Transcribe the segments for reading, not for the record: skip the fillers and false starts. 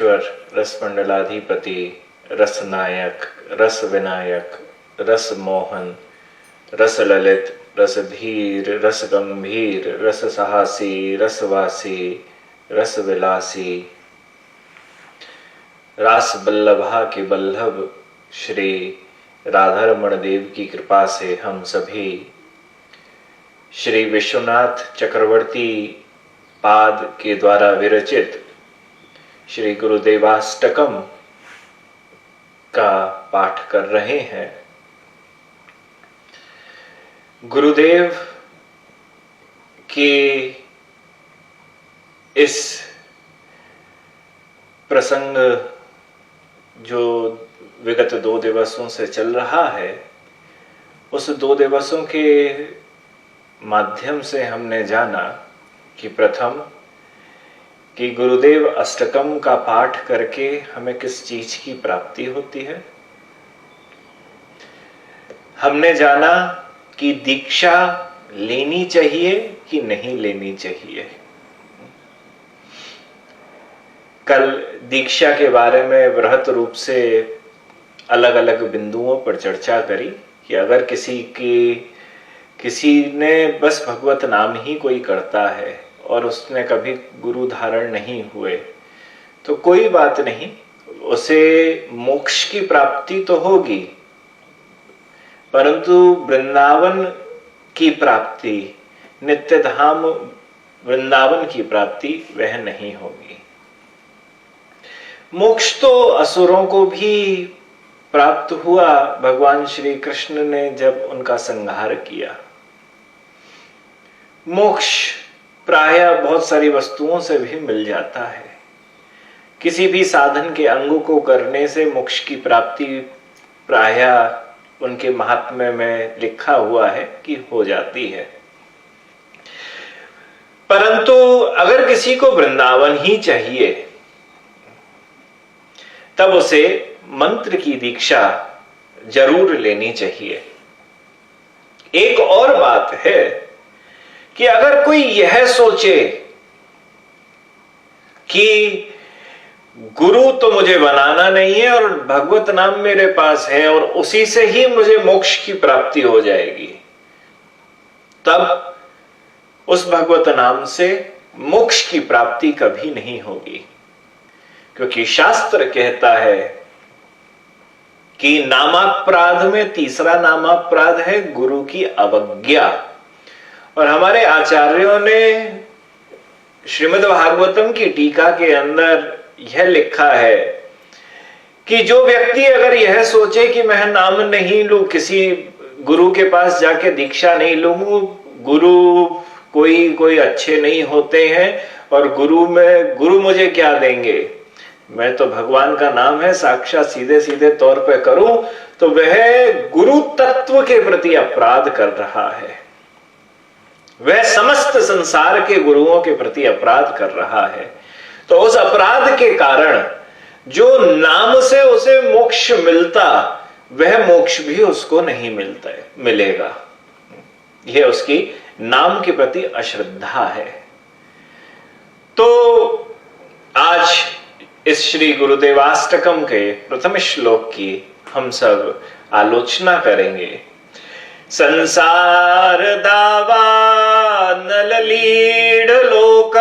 रसेश्वर, रस मंडलाधिपति, रस नायक, रस विनायक, रस मोहन, रस ललित, रस धीर, रस गंभीर, रस साहसी, रसवासी, रस विलासी, रास बल्लभा के बल्लभ श्री राधारमण देव की कृपा से हम सभी श्री विश्वनाथ चक्रवर्ती पाद के द्वारा विरचित श्री गुरुदेवाष्टकम का पाठ कर रहे हैं। गुरुदेव के इस प्रसंग जो विगत 2 दिवसों से चल रहा है, उस 2 दिवसों के माध्यम से हमने जाना कि प्रथम कि गुरुदेव अष्टकम का पाठ करके हमें किस चीज की प्राप्ति होती है। हमने जाना कि दीक्षा लेनी चाहिए कि नहीं लेनी चाहिए। कल दीक्षा के बारे में बृहत रूप से अलग अलग बिंदुओं पर चर्चा करी कि अगर किसी ने बस भगवत नाम ही कोई करता है और उसने कभी गुरु धारण नहीं हुए तो कोई बात नहीं, उसे मोक्ष की प्राप्ति तो होगी, परंतु वृंदावन की प्राप्ति, नित्य धाम वृंदावन की प्राप्ति वह नहीं होगी। मोक्ष तो असुरों को भी प्राप्त हुआ भगवान श्री कृष्ण ने जब उनका संहार किया। मोक्ष प्रायः बहुत सारी वस्तुओं से भी मिल जाता है। किसी भी साधन के अंग को करने से मोक्ष की प्राप्ति प्रायः उनके महात्म्य में लिखा हुआ है कि हो जाती है। परंतु अगर किसी को वृंदावन ही चाहिए तब उसे मंत्र की दीक्षा जरूर लेनी चाहिए। एक और बात है कि अगर कोई यह सोचे कि गुरु तो मुझे बनाना नहीं है और भगवत नाम मेरे पास है और उसी से ही मुझे मोक्ष की प्राप्ति हो जाएगी, तब उस भगवत नाम से मोक्ष की प्राप्ति कभी नहीं होगी। क्योंकि शास्त्र कहता है कि नामापराध में तीसरा नामापराध है गुरु की अवज्ञा। और हमारे आचार्यों ने श्रीमद् भागवतम की टीका के अंदर यह लिखा है कि जो व्यक्ति अगर यह सोचे कि मैं नाम नहीं लूं, किसी गुरु के पास जाके दीक्षा नहीं लूं, गुरु कोई अच्छे नहीं होते हैं और गुरु मुझे क्या देंगे, मैं तो भगवान का नाम है साक्षात सीधे सीधे तौर पे करूं, तो वह गुरु तत्व के प्रति अपराध कर रहा है। वह समस्त संसार के गुरुओं के प्रति अपराध कर रहा है। तो उस अपराध के कारण जो नाम से उसे मोक्ष मिलता, वह मोक्ष भी उसको नहीं मिलेगा। यह उसकी नाम के प्रति अश्रद्धा है। तो आज इस श्री गुरुदेवाष्टकम के प्रथम श्लोक की हम सब आलोचना करेंगे। संसार दावा नल लीड लोक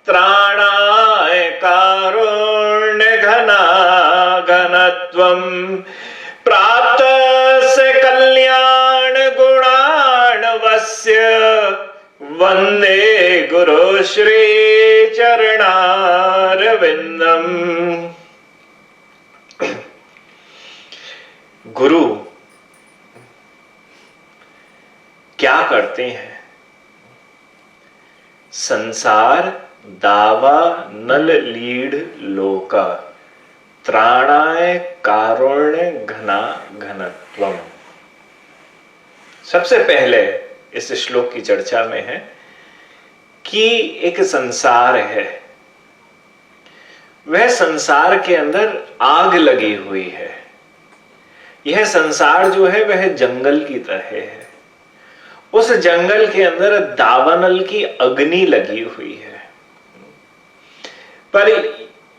त्राणाय कारुण्य घना घनत्वम प्राप्त से कल्याण गुणाणवस्य वंदे गुरु श्री चरणारविंदम। गुरु क्या करते हैं? संसार दावा नल लीड लोका त्राणाय कारुण्य घना घनत्वम। सबसे पहले इस श्लोक की चर्चा में है कि एक संसार है, वह संसार के अंदर आग लगी हुई है। यह संसार जो है वह जंगल की तरह है। उस जंगल के अंदर दावानल की अग्नि लगी हुई है। पर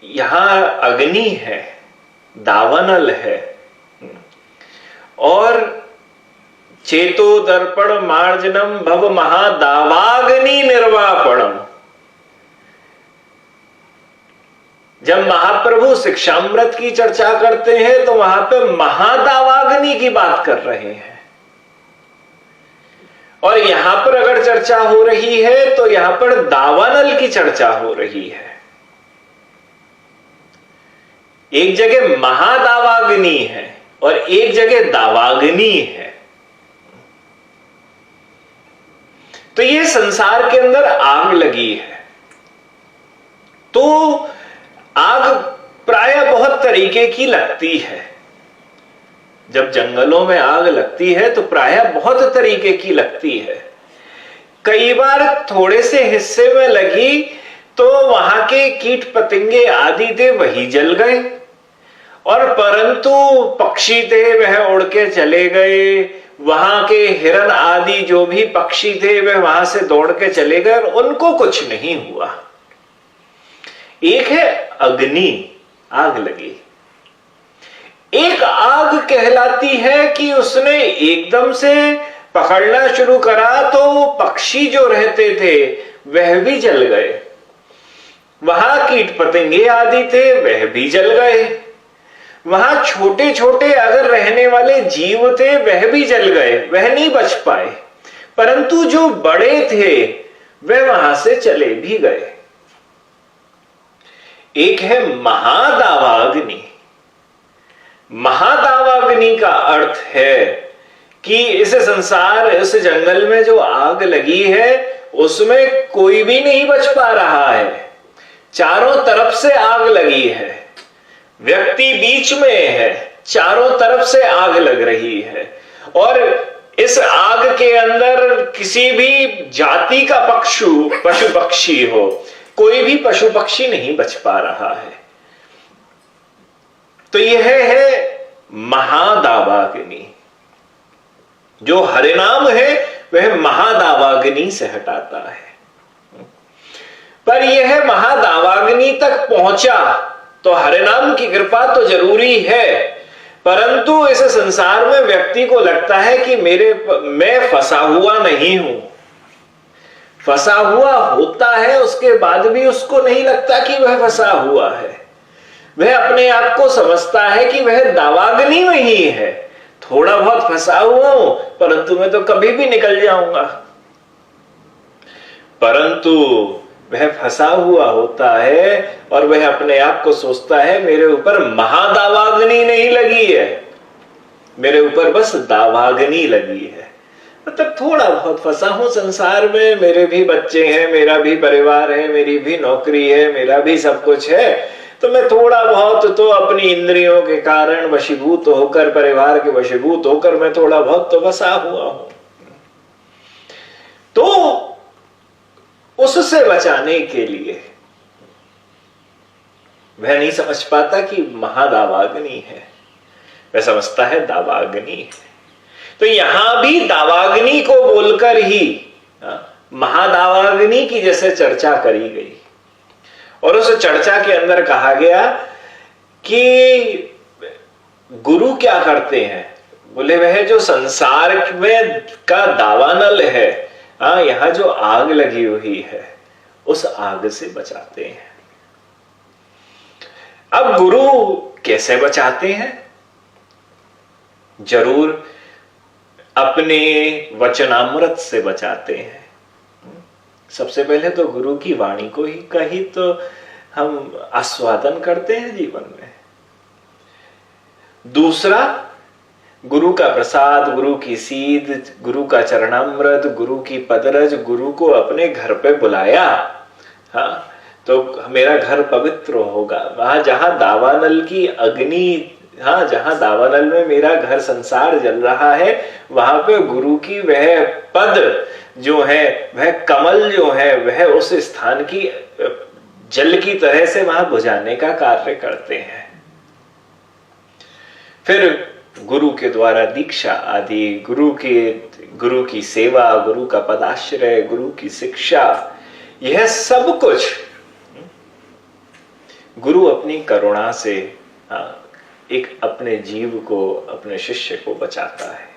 यहां अग्नि है, दावानल है, और चेतो दर्पण मार्जनम भव महादावाग्नि निर्वापणम। जब महाप्रभु शिक्षामृत की चर्चा करते हैं तो वहां पे महादावाग्नि की बात कर रहे हैं, और यहां पर अगर चर्चा हो रही है तो यहां पर दावानल की चर्चा हो रही है। एक जगह महादावाग्नि है और एक जगह दावाग्नि है। तो ये संसार के अंदर आग लगी है। तो आग प्रायः बहुत तरीके की लगती है। जब जंगलों में आग लगती है तो प्रायः बहुत तरीके की लगती है। कई बार थोड़े से हिस्से में लगी तो वहां के कीट पतंगे आदि थे वही जल गए, और परंतु पक्षी थे वह उड़ के चले गए। वहां के हिरन आदि जो भी पक्षी थे वह वहां से दौड़ के चले गए और उनको कुछ नहीं हुआ। एक है अग्नि, आग लगी। एक आग कहलाती है कि उसने एकदम से पकड़ना शुरू करा तो वो पक्षी जो रहते थे वह भी जल गए, वहां कीट पतंगे आदि थे वह भी जल गए, वहां छोटे छोटे अगर रहने वाले जीव थे वह भी जल गए, वह नहीं बच पाए। परंतु जो बड़े थे वह वहां से चले भी गए। एक है महादावाग्नि। महादावाग्नि का अर्थ है कि इस संसार, इस जंगल में जो आग लगी है उसमें कोई भी नहीं बच पा रहा है। चारों तरफ से आग लगी है, व्यक्ति बीच में है, चारों तरफ से आग लग रही है, और इस आग के अंदर किसी भी जाति का पशु पक्षी हो, कोई भी पशु पक्षी नहीं बच पा रहा है। तो यह है महादावाग्नि। जो हरिनाम है वह महादावाग्नि से हटाता है। पर यह महादावाग्नि तक पहुंचा तो हरिनाम की कृपा तो जरूरी है, परंतु इस संसार में व्यक्ति को लगता है कि मैं फंसा हुआ नहीं हूं। फंसा हुआ होता है, उसके बाद भी उसको नहीं लगता कि वह फंसा हुआ है। वह अपने आप को समझता है कि वह दावाग्नि में ही है। थोड़ा बहुत फंसा हुआ हूं, परंतु मैं तो कभी भी निकल जाऊंगा। परंतु वह फंसा हुआ होता है और वह अपने आप को सोचता है मेरे ऊपर महादावाग्नि नहीं लगी है, मेरे ऊपर बस दावाग्नि लगी है। मतलब थोड़ा बहुत फंसा हूं संसार में, मेरे भी बच्चे हैं, मेरा भी परिवार है, मेरी भी नौकरी है, मेरा भी सब कुछ है, तो मैं थोड़ा बहुत तो अपनी इंद्रियों के कारण वशीभूत होकर, परिवार के वशीभूत होकर मैं थोड़ा बहुत तो फंसा हुआ हूं। तो उससे बचाने के लिए वह नहीं समझ पाता कि महादावाग्नि है, वह समझता है दावाग्नि है। तो यहां भी दावाग्नि को बोलकर ही महादावाग्नि की जैसे चर्चा करी गई, और उस चर्चा के अंदर कहा गया कि गुरु क्या करते हैं। बोले वह जो संसार में का दावानल है, यहां जो आग लगी हुई है उस आग से बचाते हैं। अब गुरु कैसे बचाते हैं? जरूर अपने वचनामृत से बचाते हैं। सबसे पहले तो गुरु की वाणी को ही तो हम आस्वादन करते हैं जीवन में। दूसरा, गुरु का प्रसाद, गुरु की सीध, गुरु का चरणामृत, गुरु की पदरज, गुरु को अपने घर पे बुलाया, तो मेरा घर पवित्र होगा। वहां जहां दावानल की अग्नि, जहां दावानल में मेरा घर संसार जल रहा है, वहां पे गुरु की वह पद जो है, वह कमल जो है, वह उस स्थान की जल की तरह से वहां बुझाने का कार्य करते हैं। फिर गुरु के द्वारा दीक्षा आदि, गुरु की सेवा, गुरु का पदाश्रय, गुरु की शिक्षा, यह सब कुछ गुरु अपनी करुणा से एक अपने जीव को, अपने शिष्य को बचाता है।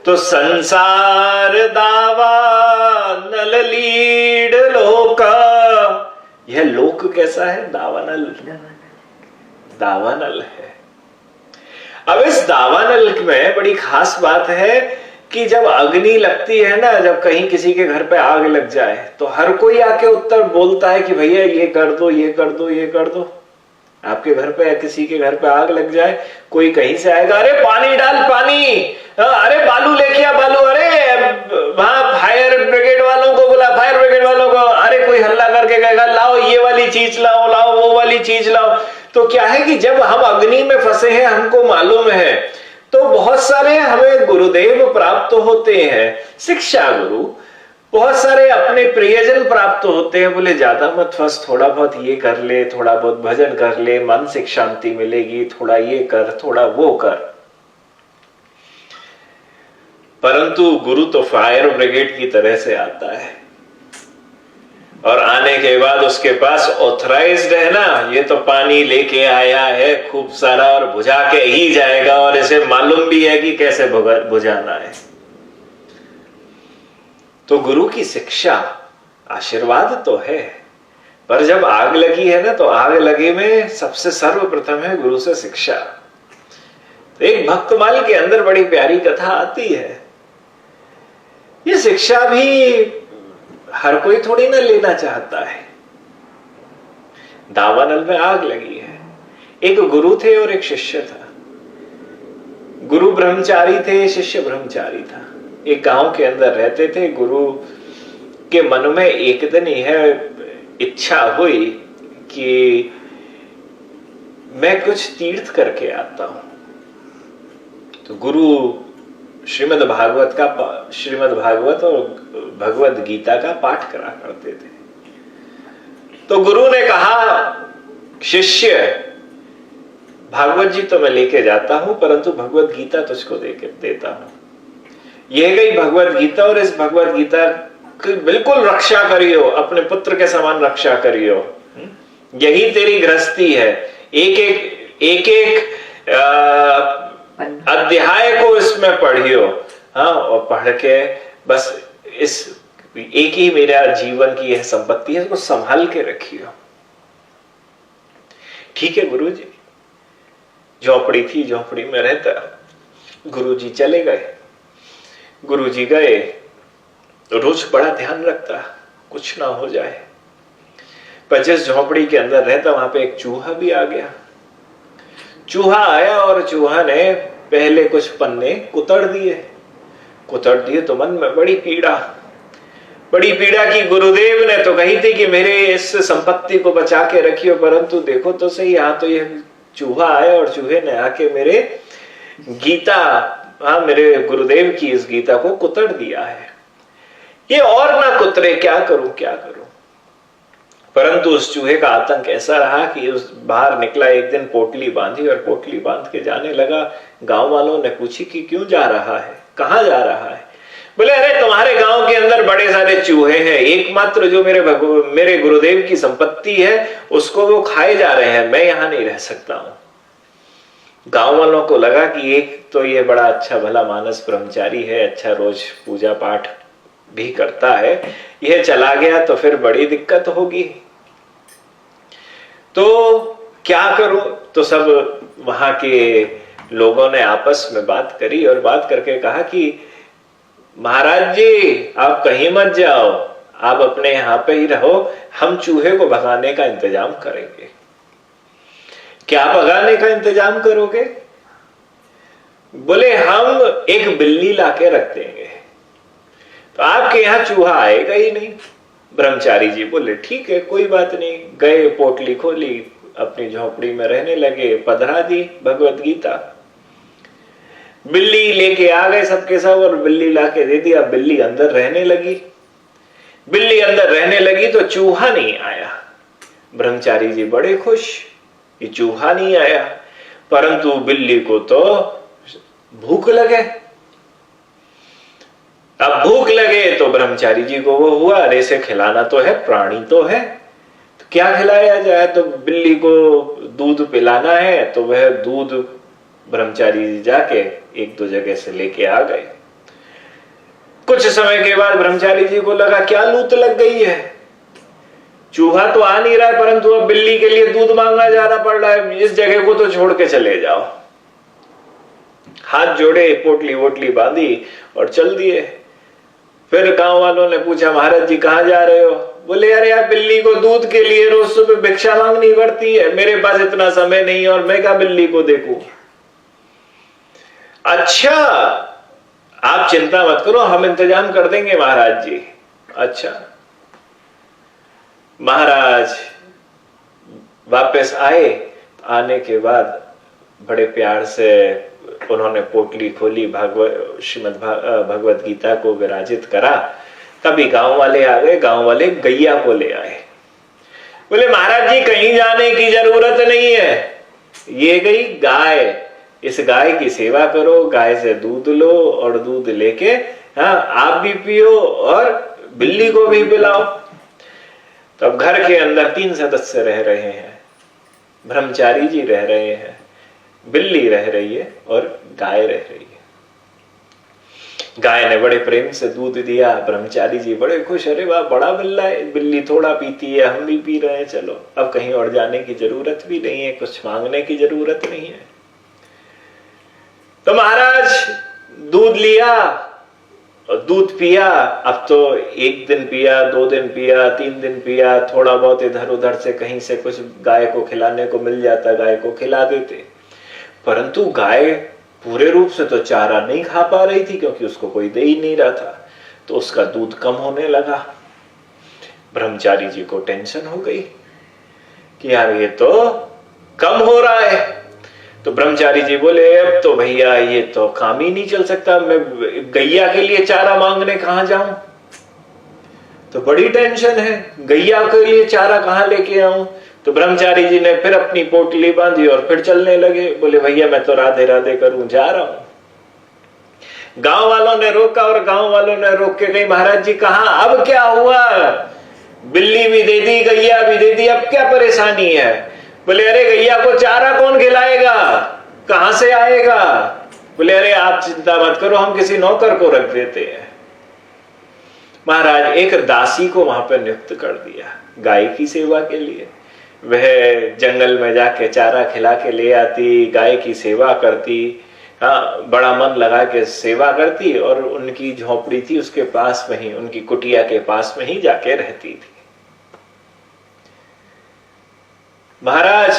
तो संसार दावा नल लीड लोका, यह लोक कैसा है? दावानल, दावानल है। अब इस दावानल में बड़ी खास बात है कि जब अग्नि लगती है ना, जब कहीं किसी के घर पे आग लग जाए तो हर कोई आके उत्तर बोलता है कि भैया ये कर दो, ये कर दो, ये कर दो। आपके घर पे किसी के घर पे आग लग जाए, कोई कहीं से आएगा, अरे पानी डाल पानी, अरे बालू लेके आ बालू, अरे वहां फायर ब्रिगेड वालों को बुला, फायर ब्रिगेड वालों को, अरे कोई हल्ला करके कहेगा लाओ ये वाली चीज लाओ, लाओ वो वाली चीज लाओ। तो क्या है कि जब हम अग्नि में फंसे हैं, हमको मालूम है, तो बहुत सारे हमें गुरुदेव प्राप्त होते हैं, शिक्षा गुरु, बहुत सारे अपने प्रियजन प्राप्त होते हैं। बोले ज्यादा मत फंस, थोड़ा बहुत ये कर ले, थोड़ा बहुत भजन कर ले, मानसिक शांति मिलेगी, थोड़ा ये कर, थोड़ा वो कर। परंतु गुरु तो फायर ब्रिगेड की तरह से आता है, और आने के बाद उसके पास ऑथराइज्ड है ना, ये तो पानी लेके आया है खूब सारा और बुझा के ही जाएगा, और इसे मालूम भी है कि कैसे बुझाना है। तो गुरु की शिक्षा आशीर्वाद तो है, पर जब आग लगी है ना, तो आग लगे में सबसे सर्वप्रथम है गुरु से शिक्षा। तो एक भक्तमाल के अंदर बड़ी प्यारी कथा आती है। ये शिक्षा भी हर कोई थोड़ी ना लेना चाहता है। दावानल में आग लगी है, एक गुरु थे और एक शिष्य था। गुरु ब्रह्मचारी थे, शिष्य ब्रह्मचारी था। एक गांव के अंदर रहते थे। गुरु के मन में एक दिन यह इच्छा हुई कि मैं कुछ तीर्थ करके आता हूं। तो गुरु श्रीमद् भागवत और भगवद गीता का पाठ करा करते थे। तो गुरु ने कहा, शिष्य भागवत जी तो मैं लेके जाता हूं, परंतु भगवद गीता तुझको देता हूं। यह गई भगवद गीता, और इस भगवद गीता की बिल्कुल रक्षा करियो, अपने पुत्र के समान रक्षा करियो। यही तेरी गृहस्थी है। एक एक अध्याय को इसमें पढ़ियो, हाँ, और पढ़ के बस इस एक ही मेरा जीवन की यह संपत्ति है, इसको संभाल के रखियो। ठीक है गुरु जी। झोपड़ी थी, झोपड़ी में रहता। गुरु जी चले गए। गुरु जी गए, रोज बड़ा ध्यान रखता कुछ ना हो जाए। पर जिस झोपड़ी के अंदर रहता, वहां पे एक चूहा भी आ गया। चूहा आया और चूहा ने पहले कुछ पन्ने कुतड़ दिए तो मन में बड़ी पीड़ा की। गुरुदेव ने तो कही थी कि मेरे इस संपत्ति को बचा के रखियो, परंतु देखो तो सही, यहाँ तो ये चूहा आया और चूहे ने आके मेरे गीता, मेरे गुरुदेव की इस गीता को कुतड़ दिया है। ये और ना कुतरे, क्या करूं। परंतु उस चूहे का आतंक ऐसा रहा कि उस बाहर निकला, एक दिन पोटली बांधी और पोटली बांध के जाने लगा। गांव वालों ने पूछी कि क्यों जा रहा है, कहां जा रहा है? बोले अरे तुम्हारे गांव के अंदर बड़े सारे चूहे हैं, एकमात्र जो मेरे गुरुदेव की संपत्ति है उसको वो खाए जा रहे हैं, मैं यहां नहीं रह सकता हूं। गांव वालों को लगा कि एक तो ये बड़ा अच्छा भला मानस ब्रह्मचारी है, अच्छा रोज पूजा पाठ भी करता है, यह चला गया तो फिर बड़ी दिक्कत होगी। तो क्या करूं? तो सब वहां के लोगों ने आपस में बात करी और बात करके कहा कि महाराज जी आप कहीं मत जाओ, आप अपने यहां पे ही रहो, हम चूहे को भगाने का इंतजाम करेंगे। क्या भगाने का इंतजाम करोगे? बोले हम एक बिल्ली लाके रख देंगे, तो आपके यहां चूहा आएगा ही नहीं। ब्रह्मचारी जी बोले ठीक है, कोई बात नहीं। गए, पोटली खोली, अपनी झोपड़ी में रहने लगे, पधरा दी भगवत गीता। बिल्ली लेके आ गए सबके सब और बिल्ली लाके दे दिया। बिल्ली अंदर रहने लगी तो चूहा नहीं आया। ब्रह्मचारी जी बड़े खुश, ये चूहा नहीं आया, परंतु बिल्ली को तो भूख लगे। अब भूख लगे तो ब्रह्मचारी जी को वो हुआ, अरे इसे खिलाना तो है, प्राणी तो है, तो क्या खिलाया जाए? तो बिल्ली को दूध पिलाना है। तो वह दूध ब्रह्मचारी जी जाके एक दो जगह से लेके आ गए। कुछ समय के बाद ब्रह्मचारी जी को लगा क्या लूट लग गई है, चूहा तो आ नहीं रहा है परंतु अब बिल्ली के लिए दूध मांगना जाना पड़ रहा है, इस जगह को तो छोड़ के चले जाओ। हाथ जोड़े, पोटली वोटली बांधी और चल दिए। फिर गांव वालों ने पूछा महाराज जी कहां जा रहे हो? बोले अरे यार बिल्ली को दूध के लिए रोज सुबह भिक्षा मांगनी पड़ती है, मेरे पास इतना समय नहीं है और मैं क्या बिल्ली को देखूं। अच्छा आप चिंता मत करो, हम इंतजाम कर देंगे महाराज जी। अच्छा महाराज वापस आए। आने के बाद बड़े प्यार से उन्होंने पोटली खोली, श्रीमद् भगवत गीता को विराजित करा। तभी गांव वाले आ गए। गांव वाले गैया को ले आए। बोले महाराज जी कहीं जाने की जरूरत नहीं है, ये गई गाय, इस गाय की सेवा करो, गाय से दूध लो और दूध लेके आप भी पियो और बिल्ली को भी पिलाओ। तब घर के अंदर 3 सदस्य रह रहे हैं। ब्रह्मचारी जी रह रहे हैं, बिल्ली रह रही है और गाय रह रही है। गाय ने बड़े प्रेम से दूध दिया। ब्रह्मचारी जी बड़े खुश, अरे वाह बड़ा बिल्ला है, बिल्ली थोड़ा पीती है, हम भी पी रहे हैं, चलो अब कहीं और जाने की जरूरत भी नहीं है, कुछ मांगने की जरूरत नहीं है। तो महाराज दूध लिया और दूध पिया। अब तो 1 दिन पिया, 2 दिन पिया, 3 दिन पिया, थोड़ा बहुत इधर उधर से कहीं से कुछ गाय को खिलाने को मिल जाता, गाय को खिला देते। परंतु गाय पूरे रूप से तो चारा नहीं खा पा रही थी क्योंकि उसको कोई दे ही नहीं रहा था, तो उसका दूध कम होने लगा। ब्रह्मचारी जी को टेंशन हो गई कि यार ये तो कम हो रहा है। तो ब्रह्मचारी जी बोले अब तो भैया ये तो काम ही नहीं चल सकता, मैं गैया के लिए चारा मांगने कहां जाऊं, तो बड़ी टेंशन है, गैया के लिए चारा कहां लेके आऊं। तो ब्रह्मचारी जी ने फिर अपनी पोटली बांधी और फिर चलने लगे। बोले भैया मैं तो राधे राधे करूं जा रहा हूं। गांव वालों ने रोका और गांव वालों ने रोक के कही महाराज जी कहां, अब क्या हुआ, बिल्ली भी दे दी, गैया भी दे दी, अब क्या परेशानी है? बोले अरे गैया को चारा कौन खिलाएगा, कहां से आएगा? बोले अरे आप चिंता मत करो, हम किसी नौकर को रख देते हैं। महाराज एक दासी को वहां पर नियुक्त कर दिया गाय की सेवा के लिए। वह जंगल में जाके चारा खिला के ले आती, गाय की सेवा करती, बड़ा मन लगा के सेवा करती और उनकी झोपड़ी थी उसके पास में ही, उनकी कुटिया के पास में ही जाके रहती थी। महाराज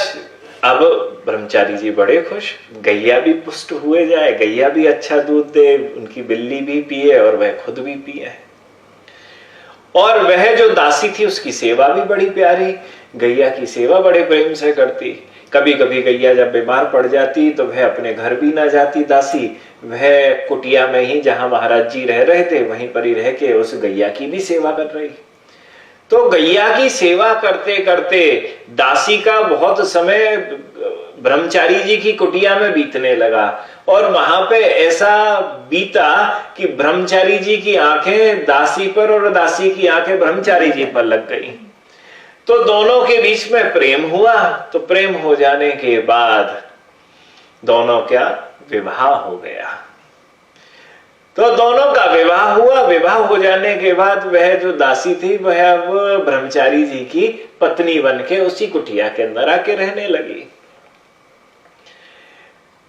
अब ब्रह्मचारी जी बड़े खुश, गैया भी पुष्ट हुए जाए, गैया भी अच्छा दूध दे, उनकी बिल्ली भी पिए और वह खुद भी पिए। और वह जो दासी थी उसकी सेवा भी बड़ी प्यारी, गैया की सेवा बड़े प्रेम से करती। कभी कभी गैया जब बीमार पड़ जाती तो वह अपने घर भी ना जाती दासी, वह कुटिया में ही जहां महाराज जी रह रहे थे वहीं पर ही रह के उस गैया की भी सेवा कर रही। तो गैया की सेवा करते करते दासी का बहुत समय ब्रह्मचारी जी की कुटिया में बीतने लगा और वहां पे ऐसा बीता कि ब्रह्मचारी जी की आंखें दासी पर और दासी की आंखें ब्रह्मचारी जी पर लग गई। तो दोनों के बीच में प्रेम हुआ। तो प्रेम हो जाने के बाद दोनों क्या विवाह हो गया। तो दोनों का विवाह हुआ। विवाह हो जाने के बाद वह जो दासी थी वह अब ब्रह्मचारी जी की पत्नी बनके उसी कुटिया के अंदर आके रहने लगी।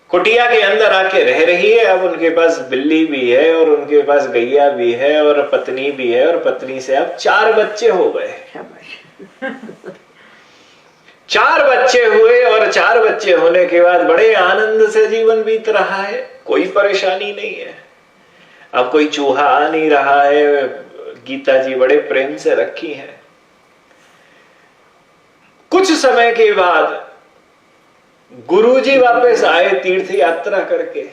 कुटिया के अंदर आके रह रही है। अब उनके पास बिल्ली भी है और उनके पास गैया भी है और पत्नी भी है और पत्नी से अब 4 बच्चे हो गए। 4 बच्चे हुए और 4 बच्चे होने के बाद बड़े आनंद से जीवन बीत रहा है, कोई परेशानी नहीं है। अब कोई चूहा आ नहीं रहा है, गीता जी बड़े प्रेम से रखी है। कुछ समय के बाद गुरुजी वापस आए तीर्थ यात्रा करके।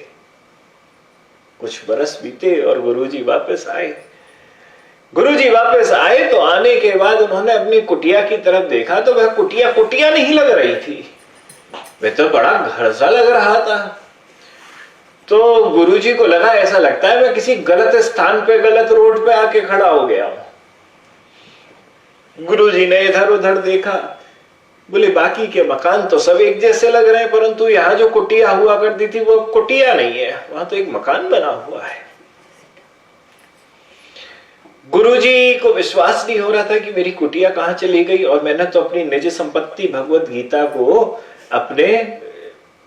कुछ बरस बीते और गुरुजी वापस आए। गुरुजी वापस आए तो आने के बाद उन्होंने अपनी कुटिया की तरफ देखा तो वह कुटिया कुटिया नहीं लग रही थी, वह तो बड़ा घर सा लग रहा था। तो गुरुजी को लगा ऐसा लगता है मैं किसी गलत स्थान पे गलत रोड पे आके खड़ा हो गया हूं। गुरुजी ने इधर उधर देखा, बोले बाकी के मकान तो सब एक जैसे लग रहे हैं, परंतु यहाँ जो कुटिया हुआ करती थी वो कुटिया नहीं है, वहां तो एक मकान बना हुआ है। गुरुजी को विश्वास नहीं हो रहा था कि मेरी कुटिया कहां चली गई, और मैंने तो अपनी निज संपत्ति भगवत गीता को अपने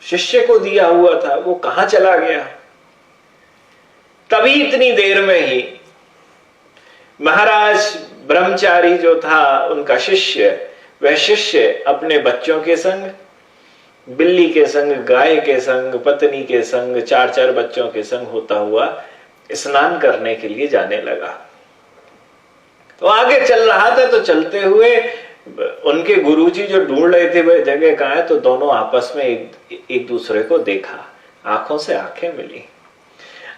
शिष्य को दिया हुआ था, वो कहां चला गया। तभी इतनी देर में ही महाराज ब्रह्मचारी जो था उनका शिष्य, वह शिष्य अपने बच्चों के संग, बिल्ली के संग, गाय के संग, पत्नी के संग, 4-4 बच्चों के संग होता हुआ स्नान करने के लिए जाने लगा। तो आगे चल रहा था, तो चलते हुए उनके गुरुजी जो ढूंढ रहे थे वह जगह कहां है, तो दोनों आपस में एक दूसरे को देखा, आंखों से आंखें मिली।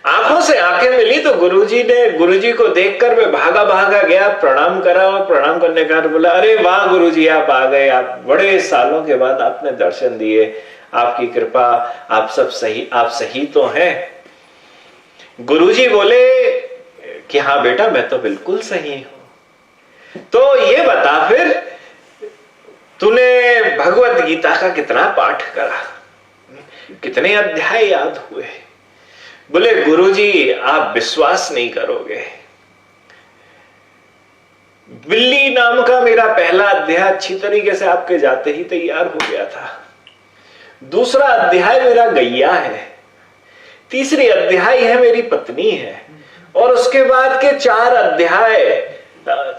आंखों से आंखें मिली तो गुरुजी को देखकर वे भागा भागा गया, प्रणाम करा, और प्रणाम करने का बोला, अरे वाह गुरुजी आप आ गए, आप बड़े सालों के बाद आपने दर्शन दिए, आपकी कृपा, आप सही तो हैं। गुरुजी बोले कि हाँ बेटा मैं तो बिल्कुल सही हूं। तो ये बता फिर तूने भगवत गीता का कितना पाठ करा, कितने अध्याय याद हुए। बोले गुरुजी आप विश्वास नहीं करोगे, बिल्ली नाम का मेरा पहला अध्याय अच्छी तरीके से आपके जाते ही तैयार हो गया था। दूसरा अध्याय मेरा गैया है, तीसरी अध्याय है मेरी पत्नी है, और उसके बाद के 4 अध्याय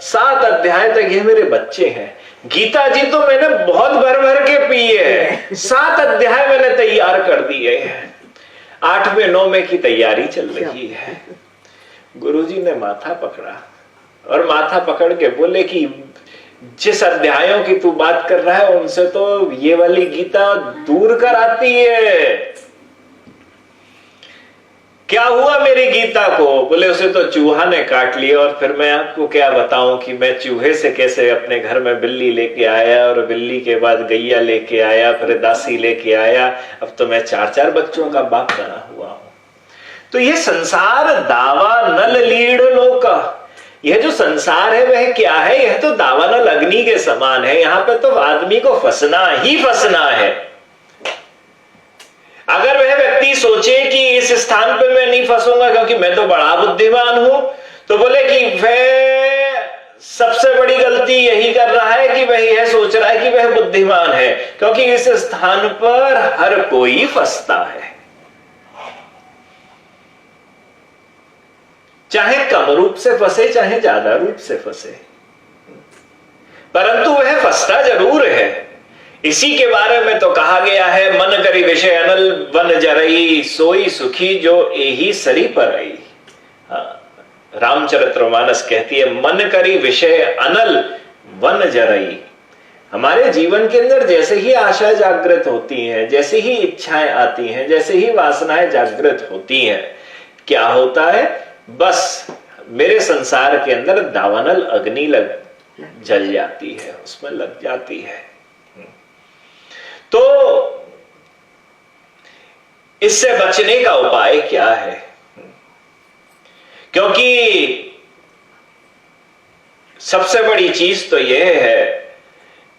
7 अध्याय तक ये मेरे बच्चे हैं। गीता जी तो मैंने बहुत भर भर के पी है, 7 अध्याय मैंने तैयार कर दिए हैं, 8वें 9वें की तैयारी चल रही है। गुरुजी ने माथा पकड़ा और माथा पकड़ के बोले कि जिस अध्यायों की तू बात कर रहा है उनसे तो ये वाली गीता दूर कर आती है। क्या हुआ मेरी गीता को? बोले उसे तो चूहा ने काट लिया, और फिर मैं आपको क्या बताऊं कि मैं चूहे से कैसे अपने घर में बिल्ली लेके आया, और बिल्ली के बाद गैया लेके आया, फिर दासी लेके आया, अब तो मैं 4-4 बच्चों का बाप बना हुआ हूं। तो ये संसार दावा नल लीड़ लोका, यह जो संसार है वह क्या है? यह तो दावानल अग्नि के समान है, यहां पे तो आदमी को फंसना ही फंसना है। अगर वह व्यक्ति सोचे कि इस स्थान पे मैं नहीं फंसूंगा क्योंकि मैं तो बड़ा बुद्धिमान हूं, तो बोले कि वह सबसे बड़ी गलती यही कर रहा है कि वह यह सोच रहा है कि वह बुद्धिमान है, क्योंकि इस स्थान पर हर कोई फंसता है, चाहे कम रूप से फंसे चाहे ज्यादा रूप से फंसे, परंतु वह फंसता जरूर है। इसी के बारे में तो कहा गया है, मन करी विषय अनल वन जरई, सोई सुखी जो एही सरी पर आई। रामचरितमानस कहती है, मन करी विषय अनल वन जरई। हमारे जीवन के अंदर जैसे ही आशाएं जागृत होती हैं, जैसे ही इच्छाएं आती हैं, जैसे ही वासनाएं जागृत होती हैं, क्या होता है? बस मेरे संसार के अंदर दावानल अग्नि जल जाती है, उसमें लग जाती है। तो इससे बचने का उपाय क्या है? क्योंकि सबसे बड़ी चीज तो यह है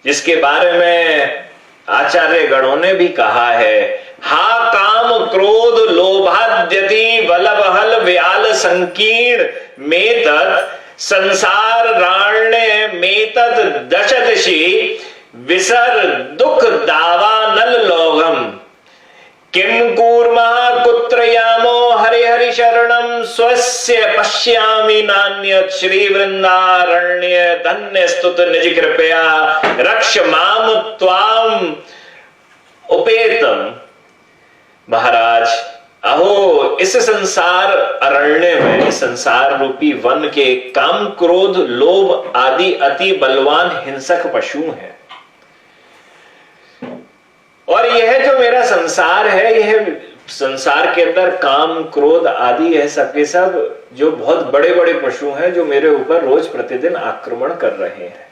जिसके बारे में आचार्य गणों ने भी कहा है, हा काम क्रोध लोभाद्यति बलबहल व्याल संकीर्ण मेतत संसार राण्य मेतत दशदशी विसर दुख दावा नल लोगम किम कूर्मः कुत्र यामो हरि हरि शरणम स्वस्य पश्यामि नान्यत् श्री वृंदारण्य धन्य स्तुत निज कृपया रक्ष माम त्वाम उपेतम। महाराज अहो, इस संसार अरण्य में, संसार रूपी वन के काम क्रोध लोभ आदि अति बलवान हिंसक पशु हैं, और यह जो मेरा संसार है, यह संसार के अंदर काम क्रोध आदि है, सबके सब जो बहुत बड़े बड़े पशु हैं जो मेरे ऊपर रोज प्रतिदिन आक्रमण कर रहे हैं।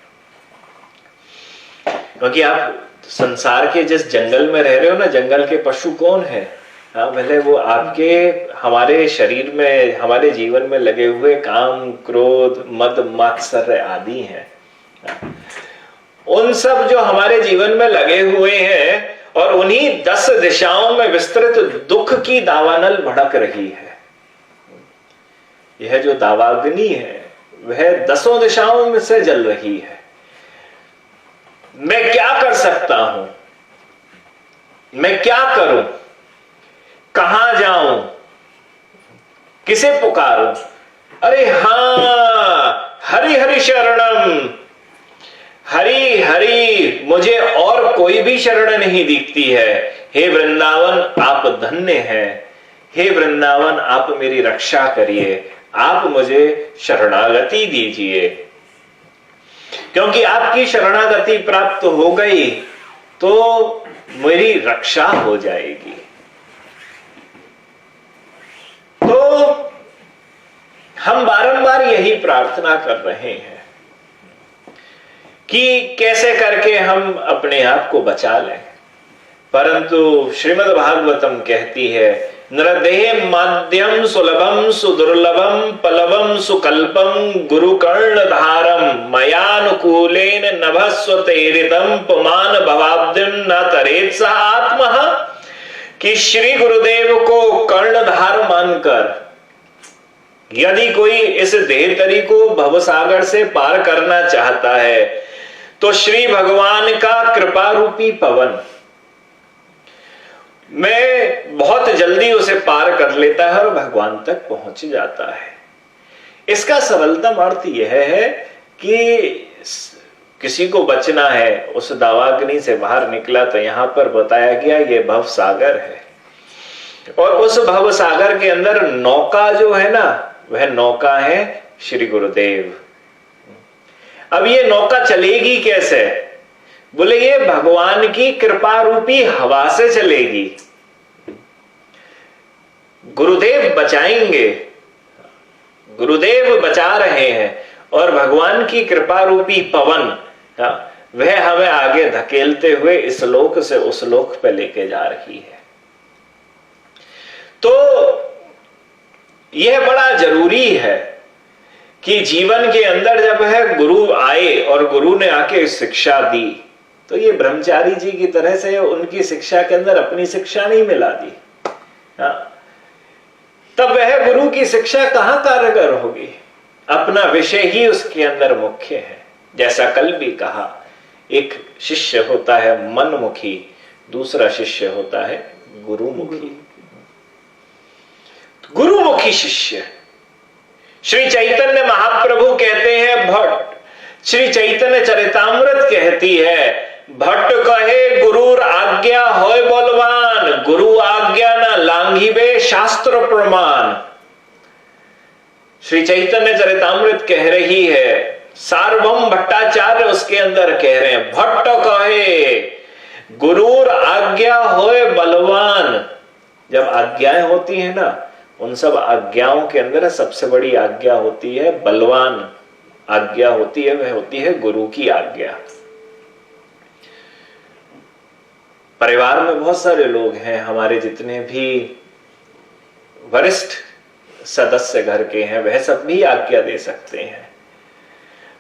क्योंकि आप संसार के जिस जंगल में रह रहे हो ना, जंगल के पशु कौन है? भले वो आपके हमारे शरीर में, हमारे जीवन में लगे हुए काम क्रोध मद मात्सर्य आदि हैं, उन सब जो हमारे जीवन में लगे हुए हैं और उन्हीं 10 दिशाओं में विस्तृत दुख की दावानल भड़क रही है। यह जो दावाग्नि है वह 10 दिशाओं में से जल रही है। मैं क्या कर सकता हूं, मैं क्या करूं, कहां जाऊं, किसे पुकारूं? अरे हां, हरि हरि शरणम, हरि हरि, मुझे और कोई भी शरण नहीं दिखती है। हे वृंदावन आप धन्य हैं, हे वृंदावन आप मेरी रक्षा करिए, आप मुझे शरणागति दीजिए। क्योंकि आपकी शरणागति प्राप्त हो गई तो मेरी रक्षा हो जाएगी। तो हम बारंबार यही प्रार्थना कर रहे हैं कि कैसे करके हम अपने आप को बचा लें, परंतु श्रीमद् भागवतम कहती है नृदेह माध्यम सुलभम सुदुर्लभम पलवम सुकल्पम गुरु कर्णधारम मयानुकूलेन नभस्वतेरितम पुमान भवाब्दिम न तरेत स आत्मः। कि श्री गुरुदेव को कर्णधार मानकर यदि कोई इस देहतरी को भवसागर से पार करना चाहता है तो श्री भगवान का कृपा रूपी पवन में बहुत जल्दी उसे पार कर लेता है और भगवान तक पहुंच जाता है। इसका सरलतम अर्थ यह है कि किसी को बचना है, उस दावाग्नि से बाहर निकला तो यहां पर बताया गया ये भव सागर है और उस भव सागर के अंदर नौका जो है ना, वह नौका है श्री गुरुदेव। अब ये नौका चलेगी कैसे? बोले ये भगवान की कृपा रूपी हवा से चलेगी। गुरुदेव बचाएंगे, गुरुदेव बचा रहे हैं और भगवान की कृपा रूपी पवन वह हमें आगे धकेलते हुए इस लोक से उस लोक पे लेके जा रही है। तो यह बड़ा जरूरी है कि जीवन के अंदर जब है गुरु आए और गुरु ने आके शिक्षा दी तो ये ब्रह्मचारी जी की तरह से उनकी शिक्षा के अंदर अपनी शिक्षा नहीं मिला दी, तब वह गुरु की शिक्षा कहां कारगर होगी? अपना विषय ही उसके अंदर मुख्य है। जैसा कल भी कहा, एक शिष्य होता है मनमुखी, दूसरा शिष्य होता है गुरुमुखी। गुरुमुखी शिष्य श्री चैतन्य महाप्रभु कहते हैं, भट्ट श्री चैतन्य चरितामृत कहती है, भट्ट कहे गुरुर आज्ञा होय बलवान, गुरु आज्ञा न लांघिबे शास्त्र प्रमाण। श्री चैतन्य चरितामृत कह रही है, सार्वभौम भट्टाचार्य उसके अंदर कह रहे हैं, भट्ट कहे गुरुर आज्ञा होय बलवान। जब आज्ञाएं होती है ना, उन सब आज्ञाओं के अंदर सबसे बड़ी आज्ञा होती है, बलवान आज्ञा होती है, वह होती है गुरु की आज्ञा। परिवार में बहुत सारे लोग हैं, हमारे जितने भी वरिष्ठ सदस्य घर के हैं वह सब भी आज्ञा दे सकते हैं,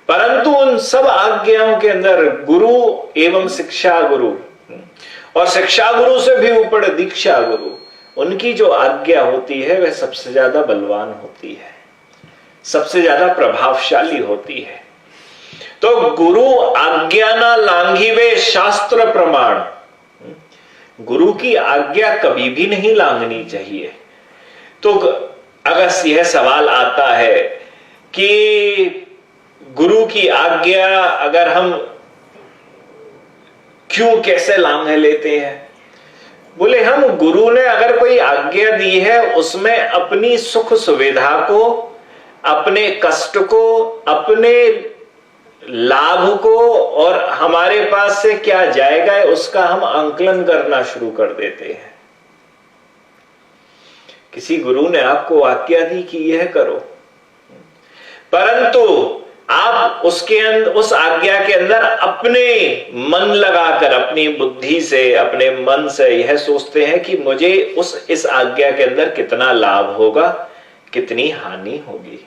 परंतु उन सब आज्ञाओं के अंदर गुरु एवं शिक्षा गुरु और शिक्षा गुरु से भी ऊपर दीक्षा गुरु, उनकी जो आज्ञा होती है वह सबसे ज्यादा बलवान होती है, सबसे ज्यादा प्रभावशाली होती है। तो गुरु आज्ञा ना लांघिवे शास्त्र प्रमाण, गुरु की आज्ञा कभी भी नहीं लांघनी चाहिए। तो अगर यह सवाल आता है कि गुरु की आज्ञा अगर हम क्यों कैसे लांघ लेते हैं, बोले हम गुरु ने अगर कोई आज्ञा दी है उसमें अपनी सुख सुविधा को, अपने कष्ट को, अपने लाभ को और हमारे पास से क्या जाएगा उसका हम आंकलन करना शुरू कर देते हैं। किसी गुरु ने आपको आज्ञा दी कि यह करो, परंतु आप उसके अंदर उस आज्ञा के अंदर अपने मन लगाकर, अपनी बुद्धि से, अपने मन से यह सोचते हैं कि मुझे इस आज्ञा के अंदर कितना लाभ होगा, कितनी हानि होगी,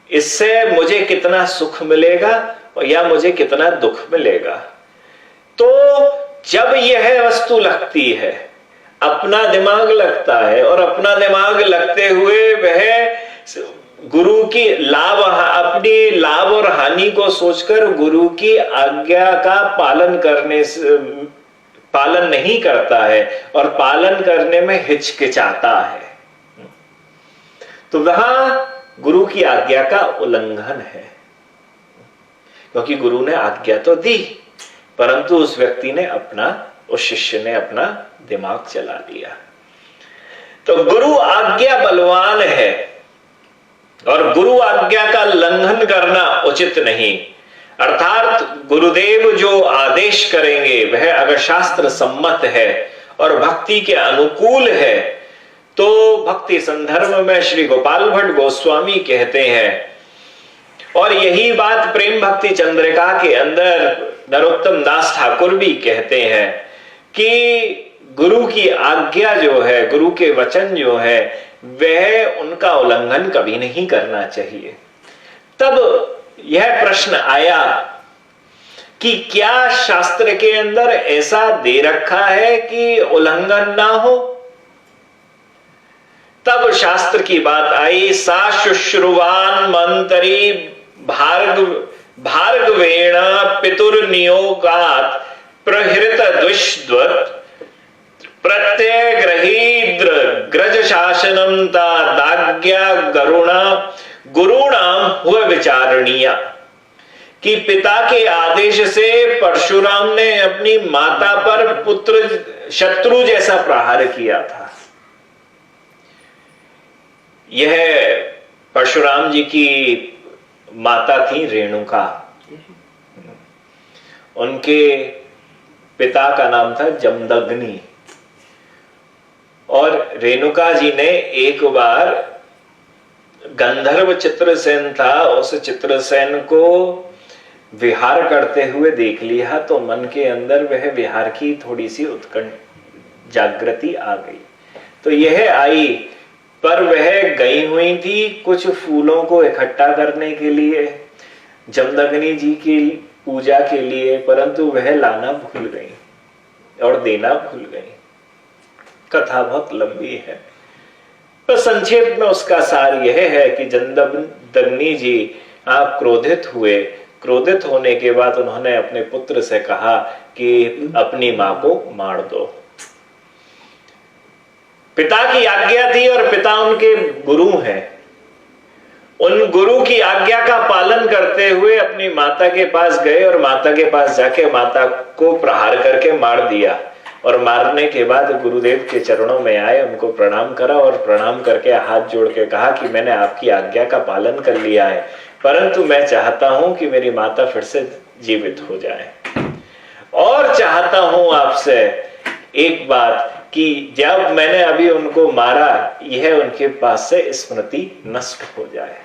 इससे मुझे कितना सुख मिलेगा या मुझे कितना दुख मिलेगा। तो जब यह वस्तु लगती है, अपना दिमाग लगता है, और अपना दिमाग लगते हुए वह गुरु की अपनी लाभ और हानि को सोचकर गुरु की आज्ञा का पालन नहीं करता है और पालन करने में हिचकिचाता है, तो वहां गुरु की आज्ञा का उल्लंघन है। क्योंकि गुरु ने आज्ञा तो दी, परंतु उस व्यक्ति ने उस शिष्य ने अपना दिमाग चला दिया। तो गुरु आज्ञा बलवान है और गुरु आज्ञा का लंघन करना उचित नहीं। अर्थात गुरुदेव जो आदेश करेंगे वह अगर शास्त्र सम्मत है और भक्ति के अनुकूल है, तो भक्ति संदर्भ में श्री गोपाल भट्ट गोस्वामी कहते हैं, और यही बात प्रेम भक्ति चंद्रिका के अंदर नरोत्तम दास ठाकुर भी कहते हैं, कि गुरु की आज्ञा जो है, गुरु के वचन जो है, वह उनका उल्लंघन कभी नहीं करना चाहिए। तब यह प्रश्न आया कि क्या शास्त्र के अंदर ऐसा दे रखा है कि उल्लंघन ना हो? तब शास्त्र की बात आई, सा शुश्रुवान मंतरी भार्गवेण पितुर्नियोगात प्रहृत द्विष्द्वत् प्रत्यग्रहीद्र ग्रज शासनम दाज्ञा गुरुणाम हुआ विचारणीय, कि पिता के आदेश से परशुराम ने अपनी माता पर पुत्र शत्रु जैसा प्रहार किया था। यह परशुराम जी की माता थी रेणुका, उनके पिता का नाम था जमदग्नि, और रेणुका जी ने एक बार गंधर्व चित्रसेन था, उस चित्रसेन को विहार करते हुए देख लिया, तो मन के अंदर वह विहार की थोड़ी सी उत्कंठ जागृति आ गई। तो यह आई, पर वह गई हुई थी कुछ फूलों को इकट्ठा करने के लिए जमदग्नि जी की पूजा के लिए, परंतु वह लाना भूल गई और देना भूल गई। कथा बहुत लंबी है, पर संक्षेप में उसका सार यह है कि जमदग्नि जी आप क्रोधित हुए। क्रोधित होने के बाद उन्होंने अपने पुत्र से कहा कि अपनी मां को मार दो। पिता की आज्ञा थी और पिता उनके गुरु हैं। उन गुरु की आज्ञा का पालन करते हुए अपनी माता के पास गए और माता के पास जाके माता को प्रहार करके मार दिया, और मारने के बाद गुरुदेव के चरणों में आए, उनको प्रणाम करा और प्रणाम करके हाथ जोड़ के कहा कि मैंने आपकी आज्ञा का पालन कर लिया है, परंतु मैं चाहता हूं कि मेरी माता फिर से जीवित हो जाए, और चाहता हूं आपसे एक बात कि जब मैंने अभी उनको मारा, यह उनके पास से स्मृति नष्ट हो जाए।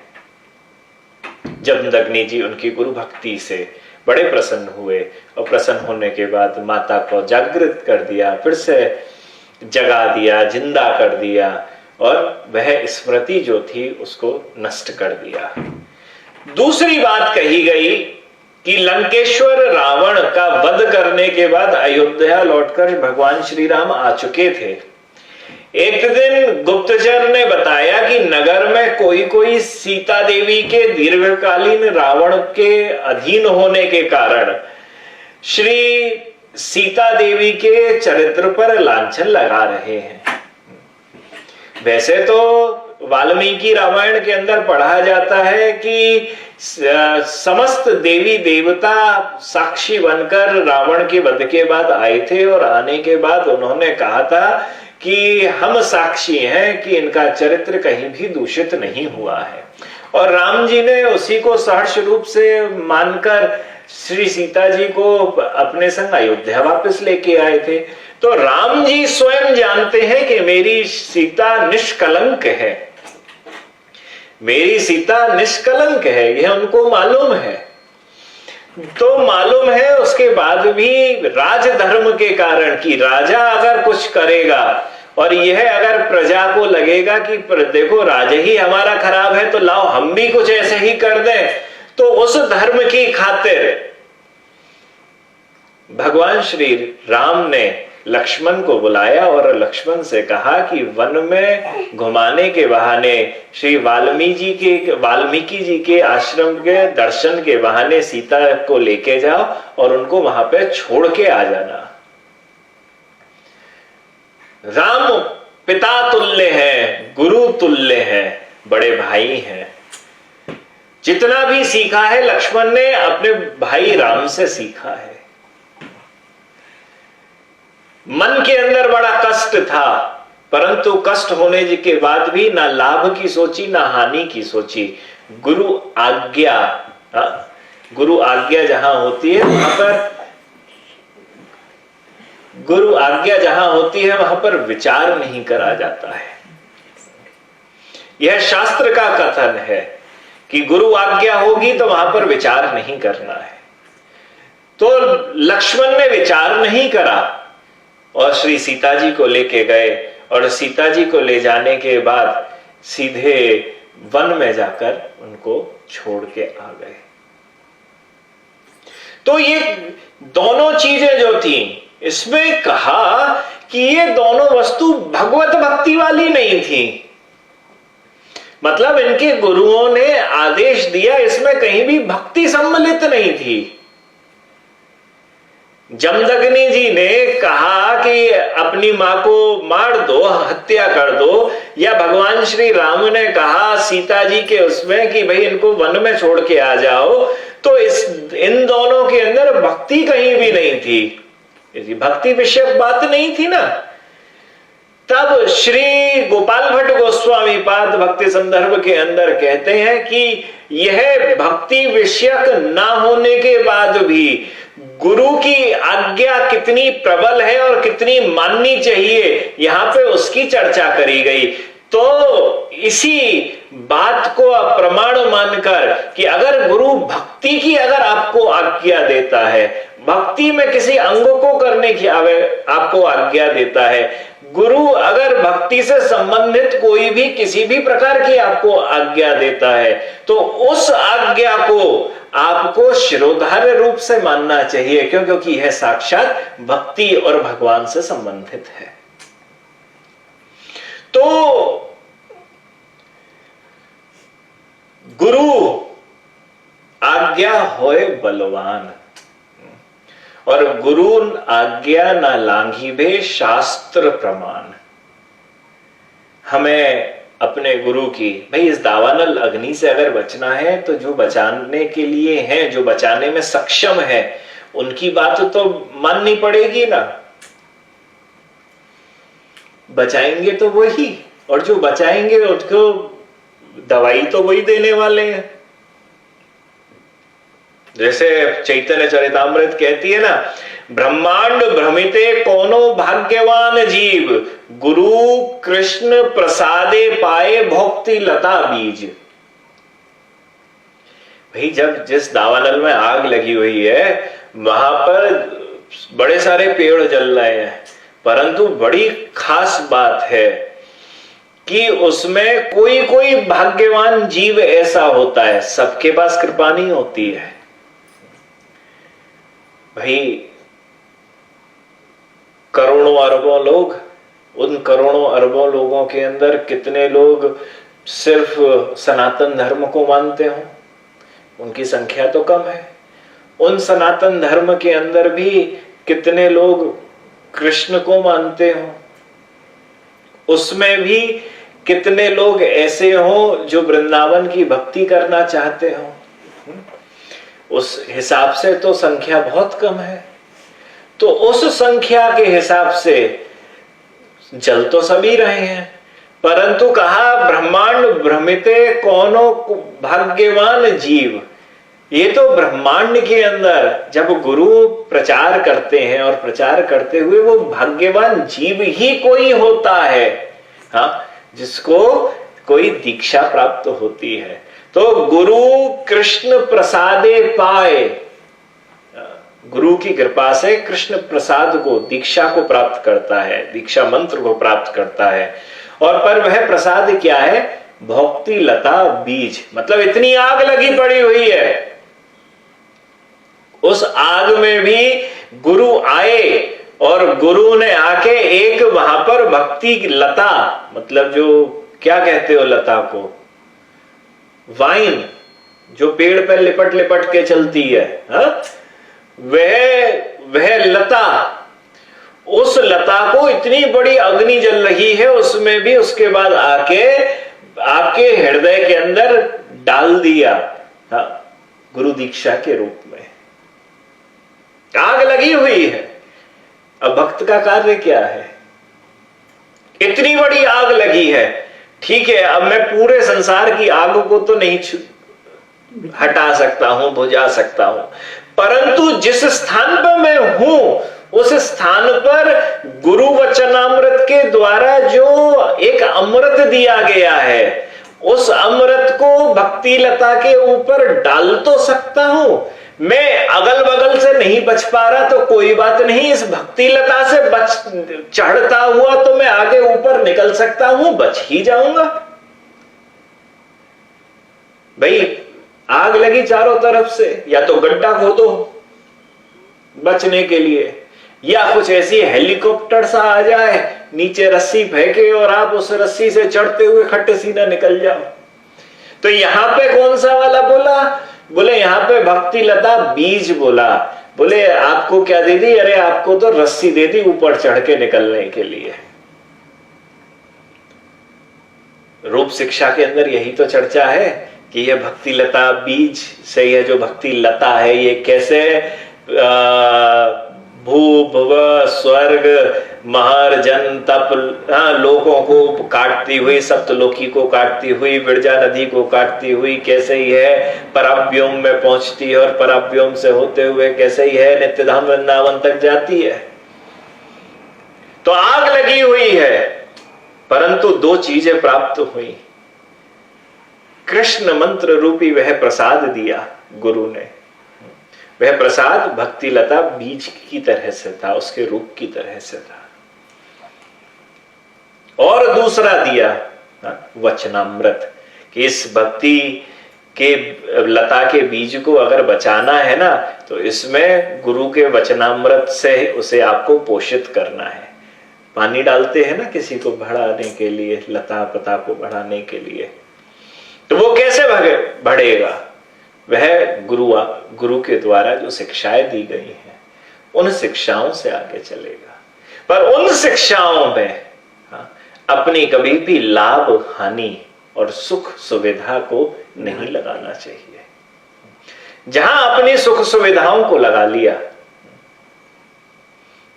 जमदग्नि जी उनकी गुरु भक्ति से बड़े प्रसन्न हुए, और प्रसन्न होने के बाद माता को जागृत कर दिया, फिर से जगा दिया, जिंदा कर दिया, और वह स्मृति जो थी उसको नष्ट कर दिया। दूसरी बात कही गई कि लंकेश्वर रावण का वध करने के बाद अयोध्या लौटकर भगवान श्री राम आ चुके थे। एक दिन गुप्तचर ने बताया कि नगर में कोई सीता देवी के दीर्घकालीन रावण के अधीन होने के कारण श्री सीता देवी के चरित्र पर लांछन लगा रहे हैं। वैसे तो वाल्मीकि रामायण के अंदर पढ़ा जाता है कि समस्त देवी देवता साक्षी बनकर रावण के वध के बाद आए थे, और आने के बाद उन्होंने कहा था कि हम साक्षी हैं कि इनका चरित्र कहीं भी दूषित नहीं हुआ है, और राम जी ने उसी को सहर्ष रूप से मानकर श्री सीता जी को अपने संग अयोध्या वापस लेके आए थे। तो राम जी स्वयं जानते हैं कि मेरी सीता निष्कलंक है, मेरी सीता निष्कलंक है, यह उनको मालूम है। तो मालूम है, उसके बाद भी राजधर्म के कारण कि राजा अगर कुछ करेगा और यह अगर प्रजा को लगेगा कि देखो राजा ही हमारा खराब है, तो लाओ हम भी कुछ ऐसे ही कर दें, तो उस धर्म की खातिर भगवान श्री राम ने लक्ष्मण को बुलाया और लक्ष्मण से कहा कि वन में घुमाने के बहाने श्री वाल्मीकि जी के आश्रम के दर्शन के बहाने सीता को लेके जाओ और उनको वहां पे छोड़ के आ जाना। राम पिता तुल्य हैं, गुरु तुल्य हैं, बड़े भाई हैं। जितना भी सीखा है लक्ष्मण ने अपने भाई राम से सीखा है। मन के अंदर बड़ा कष्ट था, परंतु कष्ट होने के बाद भी ना लाभ की सोची ना हानि की सोची। गुरु आज्ञा जहां होती है वहां पर गुरु आज्ञा जहां होती है वहां पर विचार नहीं करा जाता है। यह शास्त्र का कथन है कि गुरु आज्ञा होगी तो वहां पर विचार नहीं करना है। तो लक्ष्मण ने विचार नहीं करा और श्री सीता जी को लेके गए और सीता जी को ले जाने के बाद सीधे वन में जाकर उनको छोड़ के आ गए। तो ये दोनों चीजें जो थी, इसमें कहा कि ये दोनों वस्तु भगवत भक्ति वाली नहीं थी। मतलब इनके गुरुओं ने आदेश दिया, इसमें कहीं भी भक्ति सम्मिलित नहीं थी। जमदग्नि जी ने कहा कि अपनी मां को मार दो, हत्या कर दो, या भगवान श्री राम ने कहा सीता जी के उसमें कि भाई इनको वन में छोड़ के आ जाओ, तो इन दोनों के अंदर भक्ति कहीं भी नहीं थी। यदि भक्ति विषयक बात नहीं थी ना, तब श्री गोपाल भट्ट गोस्वामी पाद भक्ति संदर्भ के अंदर कहते हैं कि यह भक्ति विषयक ना होने के बाद भी गुरु की आज्ञा कितनी प्रबल है और कितनी माननी चाहिए, यहां पे उसकी चर्चा करी गई। तो इसी बात को प्रमाण मानकर कि अगर गुरु भक्ति की अगर आपको आज्ञा देता है, भक्ति में किसी अंग को करने की आपको आज्ञा देता है, गुरु अगर भक्ति से संबंधित कोई भी किसी भी प्रकार की आपको आज्ञा देता है, तो उस आज्ञा को आपको शिरोधार्य रूप से मानना चाहिए। क्यों? क्योंकि यह साक्षात भक्ति और भगवान से संबंधित है। तो गुरु आज्ञा होए बलवान, और गुरु आज्ञा ना लांघिबे शास्त्र प्रमाण। हमें अपने गुरु की, भाई इस दावानल अग्नि से अगर बचना है तो जो बचाने के लिए हैं, जो बचाने में सक्षम है, उनकी बात तो माननी पड़ेगी ना। बचाएंगे तो वही, और जो बचाएंगे उनको दवाई तो वही देने वाले हैं। जैसे चैतन्य चरितामृत कहती है ना, ब्रह्मांड भ्रमिते कोनो भाग्यवान जीव, गुरु कृष्ण प्रसादे पाए भोक्ति लता बीज। भाई जब जिस दावानल में आग लगी हुई है वहां पर बड़े सारे पेड़ जल रहे हैं, परंतु बड़ी खास बात है कि उसमें कोई कोई भाग्यवान जीव ऐसा होता है। सबके पास कृपा नहीं होती है भाई। करोड़ों अरबों लोग, उन करोड़ों अरबों लोगों के अंदर कितने लोग सिर्फ सनातन धर्म को मानते हो? उनकी संख्या तो कम है। उन सनातन धर्म के अंदर भी कितने लोग कृष्ण को मानते हो? उसमें भी कितने लोग ऐसे हो जो वृंदावन की भक्ति करना चाहते हो? उस हिसाब से तो संख्या बहुत कम है। तो उस संख्या के हिसाब से जल तो सभी रहे हैं, परंतु कहा ब्रह्मांड भ्रमिते कोनो भाग्यवान जीव। ये तो ब्रह्मांड के अंदर जब गुरु प्रचार करते हैं और प्रचार करते हुए वो भाग्यवान जीव ही कोई होता है, हाँ, जिसको कोई दीक्षा प्राप्त होती है। तो गुरु कृष्ण प्रसादे पाए, गुरु की कृपा से कृष्ण प्रसाद को, दीक्षा को प्राप्त करता है, दीक्षा मंत्र को प्राप्त करता है। और पर वह प्रसाद क्या है? भोक्ति लता बीज। मतलब इतनी आग लगी पड़ी हुई है, उस आग में भी गुरु आए और गुरु ने आके एक वहां पर भक्ति की लता, मतलब जो क्या कहते हो लता को, वाइन जो पेड़ पर लिपट लिपट के चलती है, हा? वह लता, उस लता को इतनी बड़ी अग्नि जल रही है, उसमें भी उसके बाद आके आपके हृदय के अंदर डाल दिया, हाँ, गुरु दीक्षा के रूप में। आग लगी हुई है। अब भक्त का कार्य क्या है? इतनी बड़ी आग लगी है, ठीक है, अब मैं पूरे संसार की आग को तो नहीं हटा सकता हूं, बुझा सकता हूं, परंतु जिस स्थान पर मैं हूं उस स्थान पर गुरु वचनामृत के द्वारा जो एक अमृत दिया गया है, उस अमृत को भक्ति लता के ऊपर डाल तो सकता हूं। मैं अगल बगल से नहीं बच पा रहा तो कोई बात नहीं, इस भक्ति लता से चढ़ता हुआ तो मैं आगे ऊपर निकल सकता हूं, बच ही जाऊंगा। भाई आग लगी चारों तरफ से, या तो गड्ढा खोदो बचने के लिए, या कुछ ऐसी हेलीकॉप्टर सा आ जाए, नीचे रस्सी फेंके और आप उस रस्सी से चढ़ते हुए खट्टे सीना निकल जाओ। तो यहां पे कौन सा वाला बोला? बोले यहां पे भक्ति लता बीज बोला। बोले आपको क्या दे दी? अरे आपको तो रस्सी दे दी ऊपर चढ़ के निकलने के लिए। रूप शिक्षा के अंदर यही तो चर्चा है कि यह भक्ति लता बीज से, यह जो भक्ति लता है ये कैसे भू भुव स्वर्ग महर जन तप लोकों को काटती हुई, सप्तलोकी को काटती हुई, विरजा नदी को काटती हुई, कैसे ही है पराव्योम में पहुंचती है और पराव्योम से होते हुए कैसे ही है नित्यधाम वृंदावन तक जाती है। तो आग लगी हुई है, परंतु दो चीजें प्राप्त हुई। कृष्ण मंत्र रूपी वह प्रसाद दिया गुरु ने, वह प्रसाद भक्ति लता बीज की तरह से था, उसके रूप की तरह से था। और दूसरा दिया वचनामृत, कि इस भक्ति के लता के बीज को अगर बचाना है ना, तो इसमें गुरु के वचनामृत से उसे आपको पोषित करना है। पानी डालते हैं ना किसी को बढ़ाने के लिए, लता पता को बढ़ाने के लिए, तो वो कैसे बढ़ेगा? वह गुरु के द्वारा जो शिक्षाएं दी गई हैं उन शिक्षाओं से आगे चलेगा। पर उन शिक्षाओं में अपनी कभी भी लाभ हानि और सुख सुविधा को नहीं लगाना चाहिए। जहां अपनी सुख सुविधाओं को लगा लिया,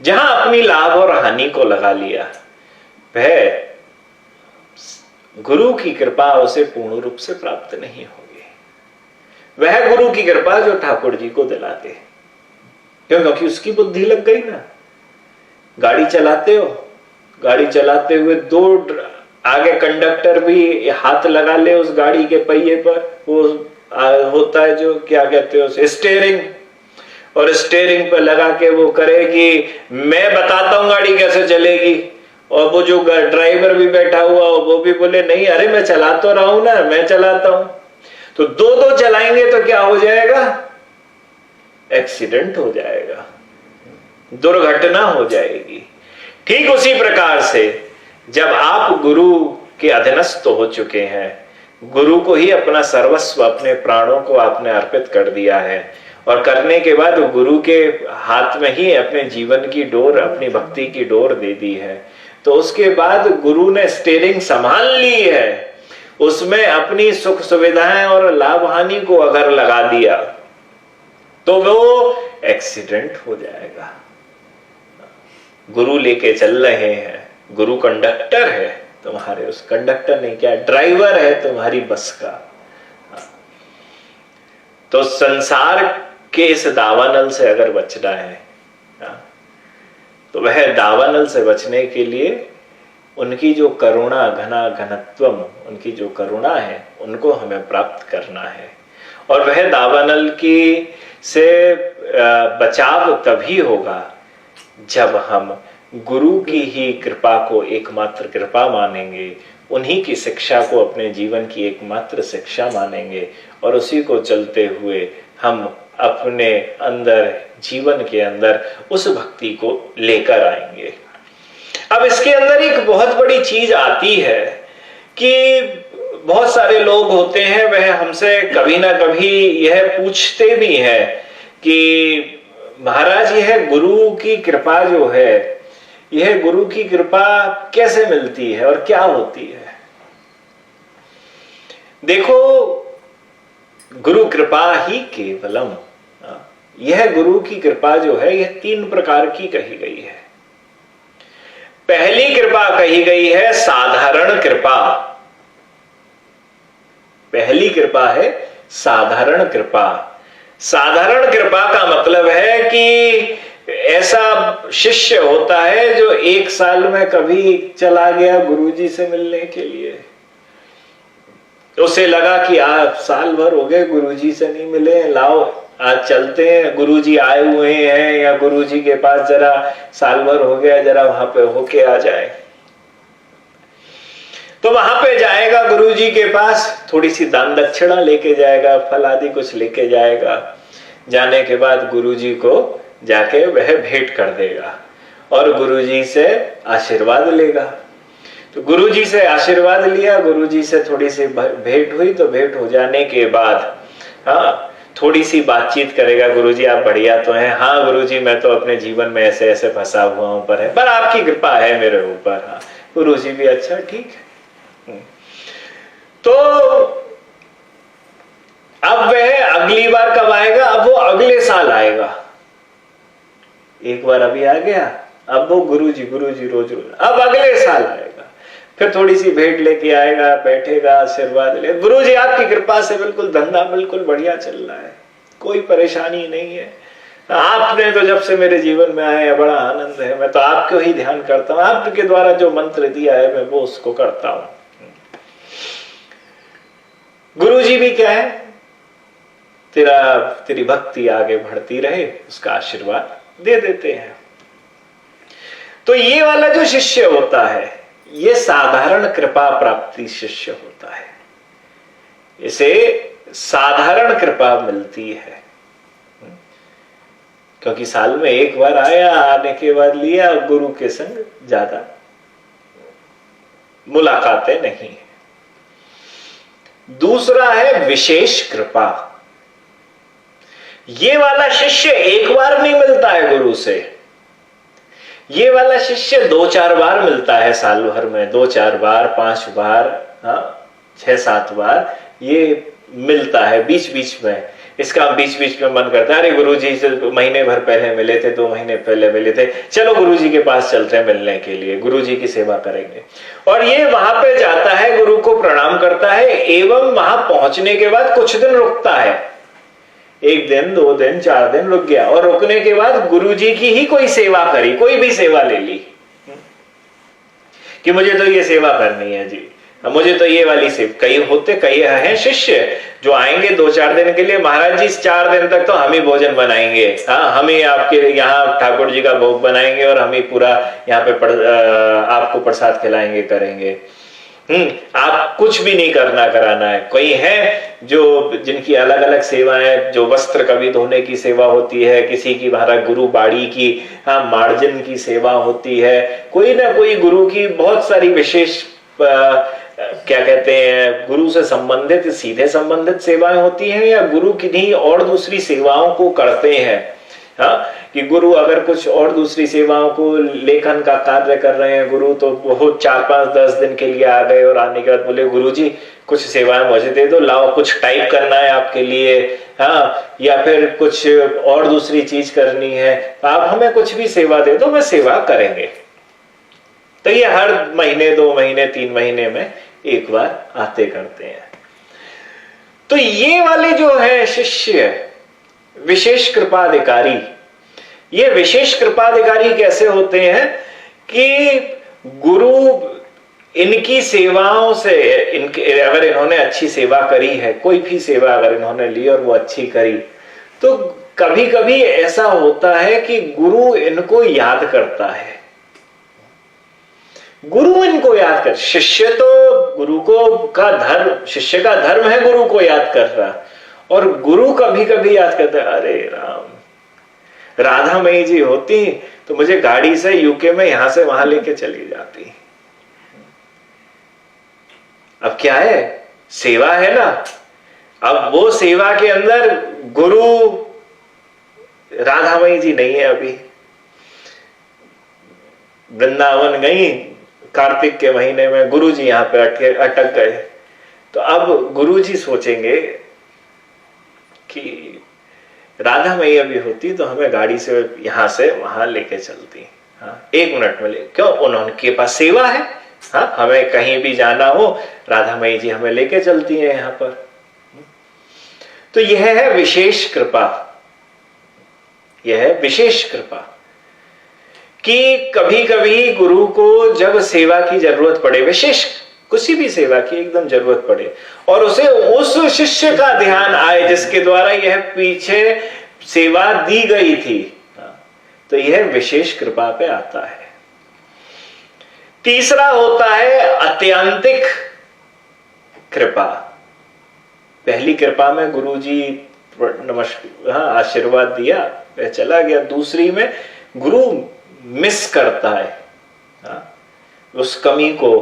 जहां अपनी लाभ और हानि को लगा लिया, वह गुरु की कृपा उसे पूर्ण रूप से प्राप्त नहीं होगी। वह गुरु की कृपा जो ठाकुर जी को दिलाते, क्योंकि उसकी बुद्धि लग गई ना। गाड़ी चलाते हो, गाड़ी चलाते हुए दो आगे कंडक्टर भी हाथ लगा ले उस गाड़ी के पहिए पर, वो होता है जो क्या कहते हो स्टीयरिंग, और स्टीयरिंग पर लगा के वो करेगी मैं बताता हूं गाड़ी कैसे चलेगी, और वो जो ड्राइवर भी बैठा हुआ वो भी बोले नहीं अरे मैं चला तो रहा हूं ना, मैं चलाता हूं। तो दो चलाएंगे तो क्या हो जाएगा? एक्सीडेंट हो जाएगा, दुर्घटना हो जाएगी। ठीक उसी प्रकार से जब आप गुरु के अधीनस्थ हो चुके हैं, गुरु को ही अपना सर्वस्व, अपने प्राणों को आपने अर्पित कर दिया है, और करने के बाद गुरु के हाथ में ही अपने जीवन की डोर, अपनी भक्ति की डोर दे दी है, तो उसके बाद गुरु ने स्टीयरिंग संभाल ली है, उसमें अपनी सुख सुविधाएं और लाभ हानि को अगर लगा दिया तो वो एक्सीडेंट हो जाएगा। गुरु लेके चल रहे हैं, गुरु कंडक्टर है तुम्हारे, उस कंडक्टर ने क्या, ड्राइवर है तुम्हारी बस का। तो संसार के इस दावानल से अगर बचना है तो वह दावानल से बचने के लिए उनकी जो करुणा घनत्वम, उनकी जो करुणा है उनको हमें प्राप्त करना है। और वह दावानल की से बचाव तभी होगा जब हम गुरु की ही कृपा को एकमात्र कृपा मानेंगे, उन्हीं की शिक्षा को अपने जीवन की एकमात्र शिक्षा मानेंगे, और उसी को चलते हुए हम अपने अंदर, जीवन के अंदर उस भक्ति को लेकर आएंगे। अब इसके अंदर एक बहुत बड़ी चीज आती है कि बहुत सारे लोग होते हैं, वह हमसे कभी ना कभी यह पूछते भी हैं कि महाराज यह गुरु की कृपा जो है, यह गुरु की कृपा कैसे मिलती है और क्या होती है। देखो, गुरु कृपा ही केवलम, यह गुरु की कृपा जो है यह 3 प्रकार की कही गई है। पहली कृपा कही गई है साधारण कृपा। पहली कृपा है साधारण कृपा। साधारण कृपा का मतलब है कि ऐसा शिष्य होता है जो 1 साल में कभी चला गया गुरुजी से मिलने के लिए, उसे लगा कि आप साल भर हो गए गुरुजी से नहीं मिले, लाओ आज चलते हैं, गुरुजी आए हुए हैं या गुरुजी के पास जरा साल भर हो गया, जरा वहां पे होके आ जाए। तो वहां पे जाएगा गुरुजी के पास, थोड़ी सी दान दक्षिणा लेके जाएगा, फल आदि कुछ लेके जाएगा। जाने के बाद गुरुजी को जाके वह भेंट कर देगा और गुरुजी से आशीर्वाद लेगा। तो गुरुजी से आशीर्वाद लिया, गुरुजी से थोड़ी सी भेंट हुई, तो भेंट हो जाने के बाद थोड़ी सी बातचीत करेगा। गुरुजी आप बढ़िया तो हैं? हाँ गुरुजी मैं तो अपने जीवन में ऐसे ऐसे फंसा हुआ हूं, पर आपकी कृपा है मेरे ऊपर। हाँ, गुरुजी भी अच्छा ठीक है। तो अब वह अगली बार कब आएगा? अब वो अगले साल आएगा। एक बार अभी आ गया, अब वो गुरुजी रोज रोज, अब अगले साल आएगा, फिर थोड़ी सी भेंट लेके आएगा, बैठेगा, आशीर्वाद ले। गुरुजी आपकी कृपा से बिल्कुल धंधा बिल्कुल बढ़िया चल रहा है, कोई परेशानी नहीं है, आपने तो जब से मेरे जीवन में आए बड़ा आनंद है, मैं तो आपको ही ध्यान करता हूं, आपके द्वारा जो मंत्र दिया है मैं वो उसको करता हूं। गुरुजी भी क्या है, तेरी भक्ति आगे बढ़ती रहे, उसका आशीर्वाद दे देते हैं। तो ये वाला जो शिष्य होता है ये साधारण कृपा प्राप्ति शिष्य होता है, इसे साधारण कृपा मिलती है, क्योंकि साल में एक बार आया, आने के बाद लिया, गुरु के संग ज्यादा मुलाकातें नहीं है। दूसरा है विशेष कृपा। ये वाला शिष्य एक बार नहीं मिलता है गुरु से, ये वाला शिष्य 2-4 बार मिलता है साल भर में, 2-4 बार, 5 बार, 6-7 बार ये मिलता है बीच बीच में। इसका बीच बीच में मन करता है, अरे गुरुजी से महीने भर पहले मिले थे, 2 महीने पहले मिले थे, चलो गुरुजी के पास चलते हैं मिलने के लिए, गुरुजी की सेवा करेंगे। और ये वहां पे जाता है, गुरु को प्रणाम करता है, एवं वहां पहुंचने के बाद कुछ दिन रुकता है, 1 दिन 2 दिन 4 दिन रुक गया, और रुकने के बाद गुरुजी की ही कोई सेवा करी, कोई भी सेवा ले ली कि मुझे तो ये सेवा करनी है जी, मुझे तो ये वाली सेवा। कई हैं शिष्य जो आएंगे 2-4 दिन के लिए, महाराज जी 4 दिन तक तो हम ही भोजन बनाएंगे, हम ही आपके यहाँ ठाकुर जी का भोग बनाएंगे और हम ही पूरा यहाँ पे आपको प्रसाद खिलाएंगे करेंगे, आप कुछ भी नहीं करना कराना है। कोई है जो जिनकी अलग अलग सेवाएं, जो वस्त्र कभी धोने की सेवा होती है, किसी की महाराज गुरु बाड़ी की मार्जन की सेवा होती है, कोई ना कोई गुरु की बहुत सारी विशेष क्या कहते हैं गुरु से संबंधित सीधे संबंधित सेवाएं होती हैं, या गुरु किन्हीं और दूसरी सेवाओं को करते हैं। कि गुरु अगर कुछ और दूसरी सेवाओं को, लेखन का कार्य कर रहे हैं गुरु, तो बहुत 4-5-10 दिन के लिए आ गए और आने के बाद बोले गुरुजी कुछ सेवाएं मुझे दे दो, लाओ कुछ टाइप करना है आपके लिए, या फिर कुछ और दूसरी चीज करनी है, आप हमें कुछ भी सेवा दे दो, मैं सेवा करेंगे। तो ये हर महीने 2 महीने 3 महीने में एक बार आते करते हैं। तो ये वाले जो है शिष्य विशेष कृपाधिकारी, ये विशेष कृपाधिकारी कैसे होते हैं कि गुरु इनकी सेवाओं से, इनके अगर इन्होंने अच्छी सेवा करी है, कोई भी सेवा अगर इन्होंने ली और वो अच्छी करी, तो कभी कभी ऐसा होता है कि गुरु इनको याद करता है, गुरु इनको याद कर। शिष्य तो गुरु को का धर्म, शिष्य का धर्म है गुरु को याद कर रहा, और गुरु कभी कभी याद करते, अरे राम, राधा मई जी होती तो मुझे गाड़ी से यूके में यहां से वहां लेके चली जाती। अब क्या है, सेवा है ना। अब वो सेवा के अंदर गुरु राधामयी जी नहीं है। अभी वृंदावन गई कार्तिक के महीने में, गुरु जी यहां पे अटक गए। तो अब गुरु जी सोचेंगे कि राधामयी अभी होती तो हमें गाड़ी से यहां से वहां लेके चलती। हाँ, 1 मिनट में ले, क्यों, उनके पास सेवा है। हाँ, हमें कहीं भी जाना हो राधामयी जी हमें लेके चलती है यहां पर। तो यह है विशेष कृपा, यह है विशेष कृपा कि कभी कभी गुरु को जब सेवा की जरूरत पड़े, विशेष किसी भी सेवा की एकदम जरूरत पड़े, और उसे उस शिष्य का ध्यान आए जिसके द्वारा यह पीछे सेवा दी गई थी, तो यह विशेष कृपा पे आता है। तीसरा होता है अत्यंतिक कृपा। पहली कृपा में गुरुजी नमस्कार, हाँ, आशीर्वाद दिया, वह चला गया। दूसरी में गुरु मिस करता है, हाँ, उस कमी को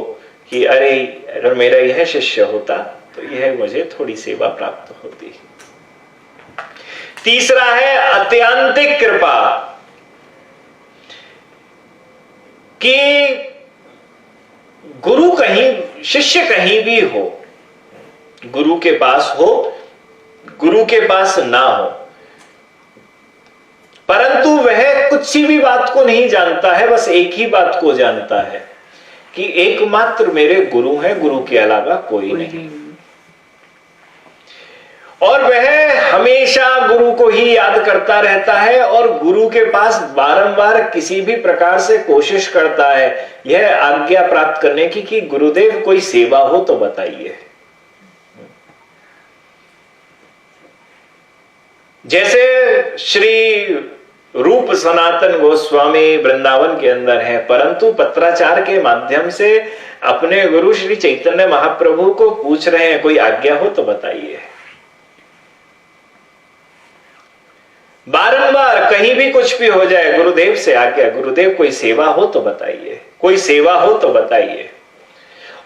कि अरे अगर मेरा यह शिष्य होता तो यह मुझे थोड़ी सेवा प्राप्त होती। तीसरा है अत्यंतिक कृपा कि गुरु कहीं, शिष्य कहीं भी हो, गुरु के पास हो, गुरु के पास ना हो, परंतु वह कुछ सी भी बात को नहीं जानता है, बस एक ही बात को जानता है कि एकमात्र मेरे गुरु हैं, गुरु के अलावा कोई नहीं। और वह हमेशा गुरु को ही याद करता रहता है और गुरु के पास बारंबार किसी भी प्रकार से कोशिश करता है यह आज्ञा प्राप्त करने की कि गुरुदेव कोई सेवा हो तो बताइए। जैसे श्री रूप सनातन गोस्वामी वृंदावन के अंदर है, परंतु पत्राचार के माध्यम से अपने गुरु श्री चैतन्य महाप्रभु को पूछ रहे हैं कोई आज्ञा हो तो बताइए। बारंबार कहीं भी कुछ भी हो जाए, गुरुदेव से आज्ञा, गुरुदेव कोई सेवा हो तो बताइए, कोई सेवा हो तो बताइए।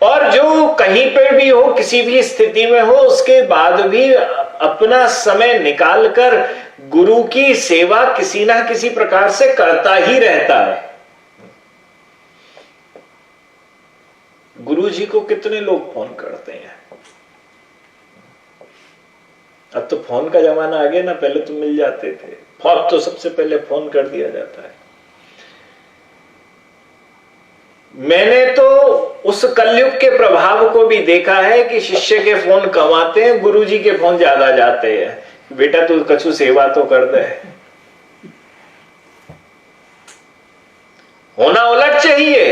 और जो कहीं पर भी हो, किसी भी स्थिति में हो, उसके बाद भी अपना समय निकालकर गुरु की सेवा किसी ना किसी प्रकार से करता ही रहता है। गुरु जी को कितने लोग फोन करते हैं। अब तो फोन का जमाना आ गया ना, पहले तो मिल जाते थे, अब तो सबसे पहले फोन कर दिया जाता है। मैंने तो उस कलयुग के प्रभाव को भी देखा है कि शिष्य के फोन कम आते हैं, गुरुजी के फोन ज्यादा जाते हैं। बेटा तू कछु सेवा तो कर दे। होना उलट चाहिए।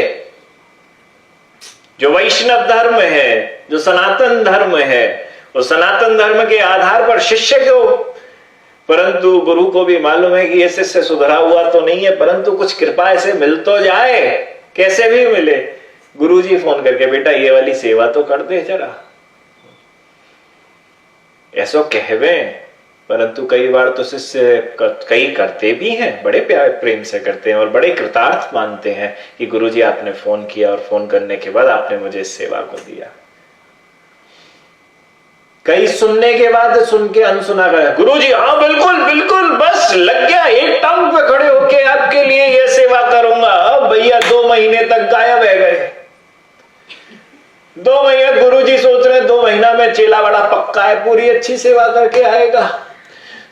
जो वैष्णव धर्म है, जो सनातन धर्म है, उस सनातन धर्म के आधार पर शिष्य को, परंतु गुरु को भी मालूम है कि ये शिष्य सुधरा हुआ तो नहीं है, परंतु कुछ कृपा ऐसे मिल तो जाए, कैसे भी मिले। गुरुजी फोन करके बेटा ये वाली सेवा तो कर दे जरा, ऐसा कहवे। परंतु कई बार तो शिष्य कई करते भी हैं, बड़े प्यार प्रेम से करते हैं और बड़े कृतार्थ मानते हैं कि गुरुजी आपने फोन किया और फोन करने के बाद आपने मुझे इस सेवा को दिया। कई सुनने के बाद सुन के अनसुना गया, गुरुजी हाँ बिल्कुल बिल्कुल, बस लग गया, एक टांग पे खड़े होके आपके लिए ये सेवा करूंगा। अब भैया 2 महीने तक गायब है गए। 2 महीने गुरुजी सोच रहे 2 महीना में चेला बड़ा पक्का है, पूरी अच्छी सेवा करके आएगा।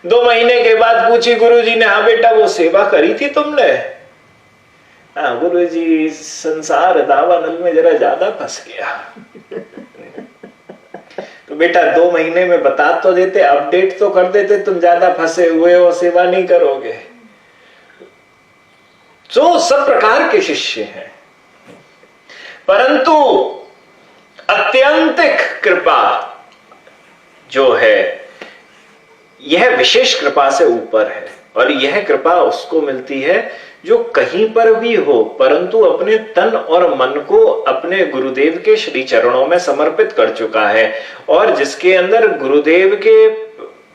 2 महीने के बाद पूछी गुरुजी ने, हाँ बेटा वो सेवा करी थी तुमने? हाँ गुरुजी, संसार दावानल में जरा ज्यादा फंस गया। तो बेटा 2 महीने में बता तो देते, अपडेट तो कर देते, तुम ज्यादा फंसे हुए हो, सेवा नहीं करोगे। तो सब प्रकार के शिष्य हैं, परंतु अत्यंतिक कृपा जो है यह विशेष कृपा से ऊपर है। और यह कृपा उसको मिलती है जो कहीं पर भी हो, परंतु अपने तन और मन को अपने गुरुदेव के श्री चरणों में समर्पित कर चुका है, और जिसके अंदर गुरुदेव के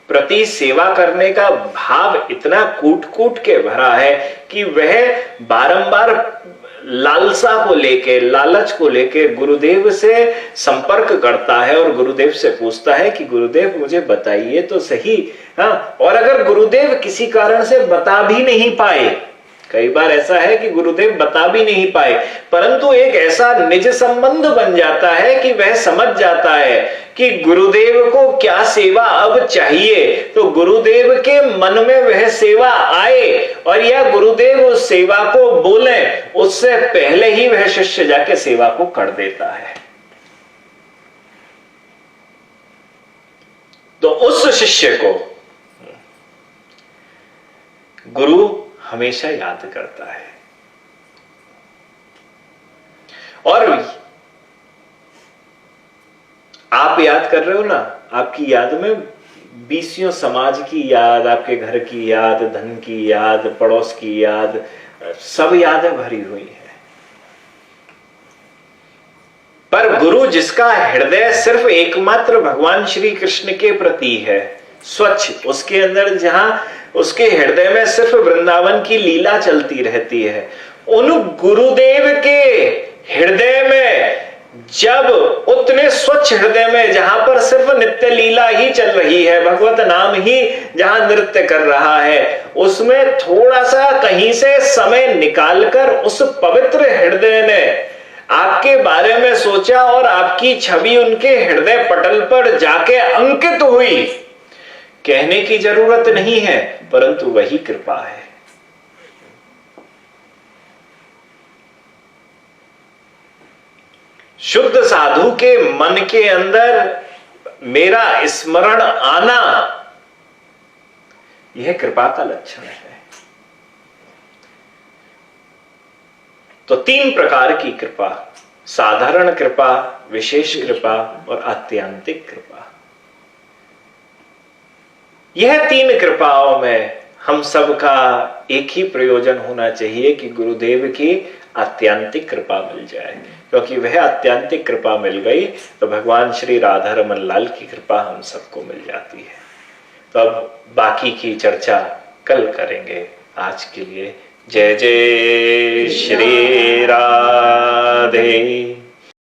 प्रति सेवा करने का भाव इतना कूट कूट के भरा है कि वह बारंबार लालसा को लेके, लालच को लेके गुरुदेव से संपर्क करता है और गुरुदेव से पूछता है कि गुरुदेव मुझे बताइए तो सही। हाँ, और अगर गुरुदेव किसी कारण से बता भी नहीं पाए, कई बार ऐसा है कि गुरुदेव बता भी नहीं पाए, परंतु एक ऐसा निज संबंध बन जाता है कि वह समझ जाता है कि गुरुदेव को क्या सेवा अब चाहिए, तो गुरुदेव के मन में वह सेवा आए और यह गुरुदेव उस सेवा को बोले, उससे पहले ही वह शिष्य जाके सेवा को कर देता है। तो उस शिष्य को गुरु हमेशा याद करता है। और आप याद कर रहे हो ना, आपकी याद में बीसियों समाज की याद, आपके घर की याद, धन की याद, पड़ोस की याद, सब यादें भरी हुई है। पर गुरु जिसका हृदय सिर्फ एकमात्र भगवान श्री कृष्ण के प्रति है, स्वच्छ, उसके अंदर जहां उसके हृदय में सिर्फ वृंदावन की लीला चलती रहती है, उन गुरुदेव के हृदय में जब उतने स्वच्छ हृदय में जहां पर सिर्फ नित्य लीला ही चल रही है, भगवत नाम ही जहां नृत्य कर रहा है, उसमें थोड़ा सा कहीं से समय निकालकर उस पवित्र हृदय ने आपके बारे में सोचा और आपकी छवि उनके हृदय पटल पर जाके अंकित हुई, कहने की जरूरत नहीं है, परंतु वही कृपा है। शुद्ध साधु के मन के अंदर मेरा स्मरण आना, यह कृपा का लक्षण है। तो 3 प्रकार की कृपा, साधारण कृपा, विशेष कृपा और आत्यंतिक कृपा। यह 3 कृपाओं में हम सबका एक ही प्रयोजन होना चाहिए कि गुरुदेव की आत्यंतिक कृपा मिल जाए, क्योंकि वह आत्यंतिक कृपा मिल गई तो भगवान श्री राधा रमन लाल की कृपा हम सबको मिल जाती है। तो अब बाकी की चर्चा कल करेंगे। आज के लिए जय जय श्री राधे।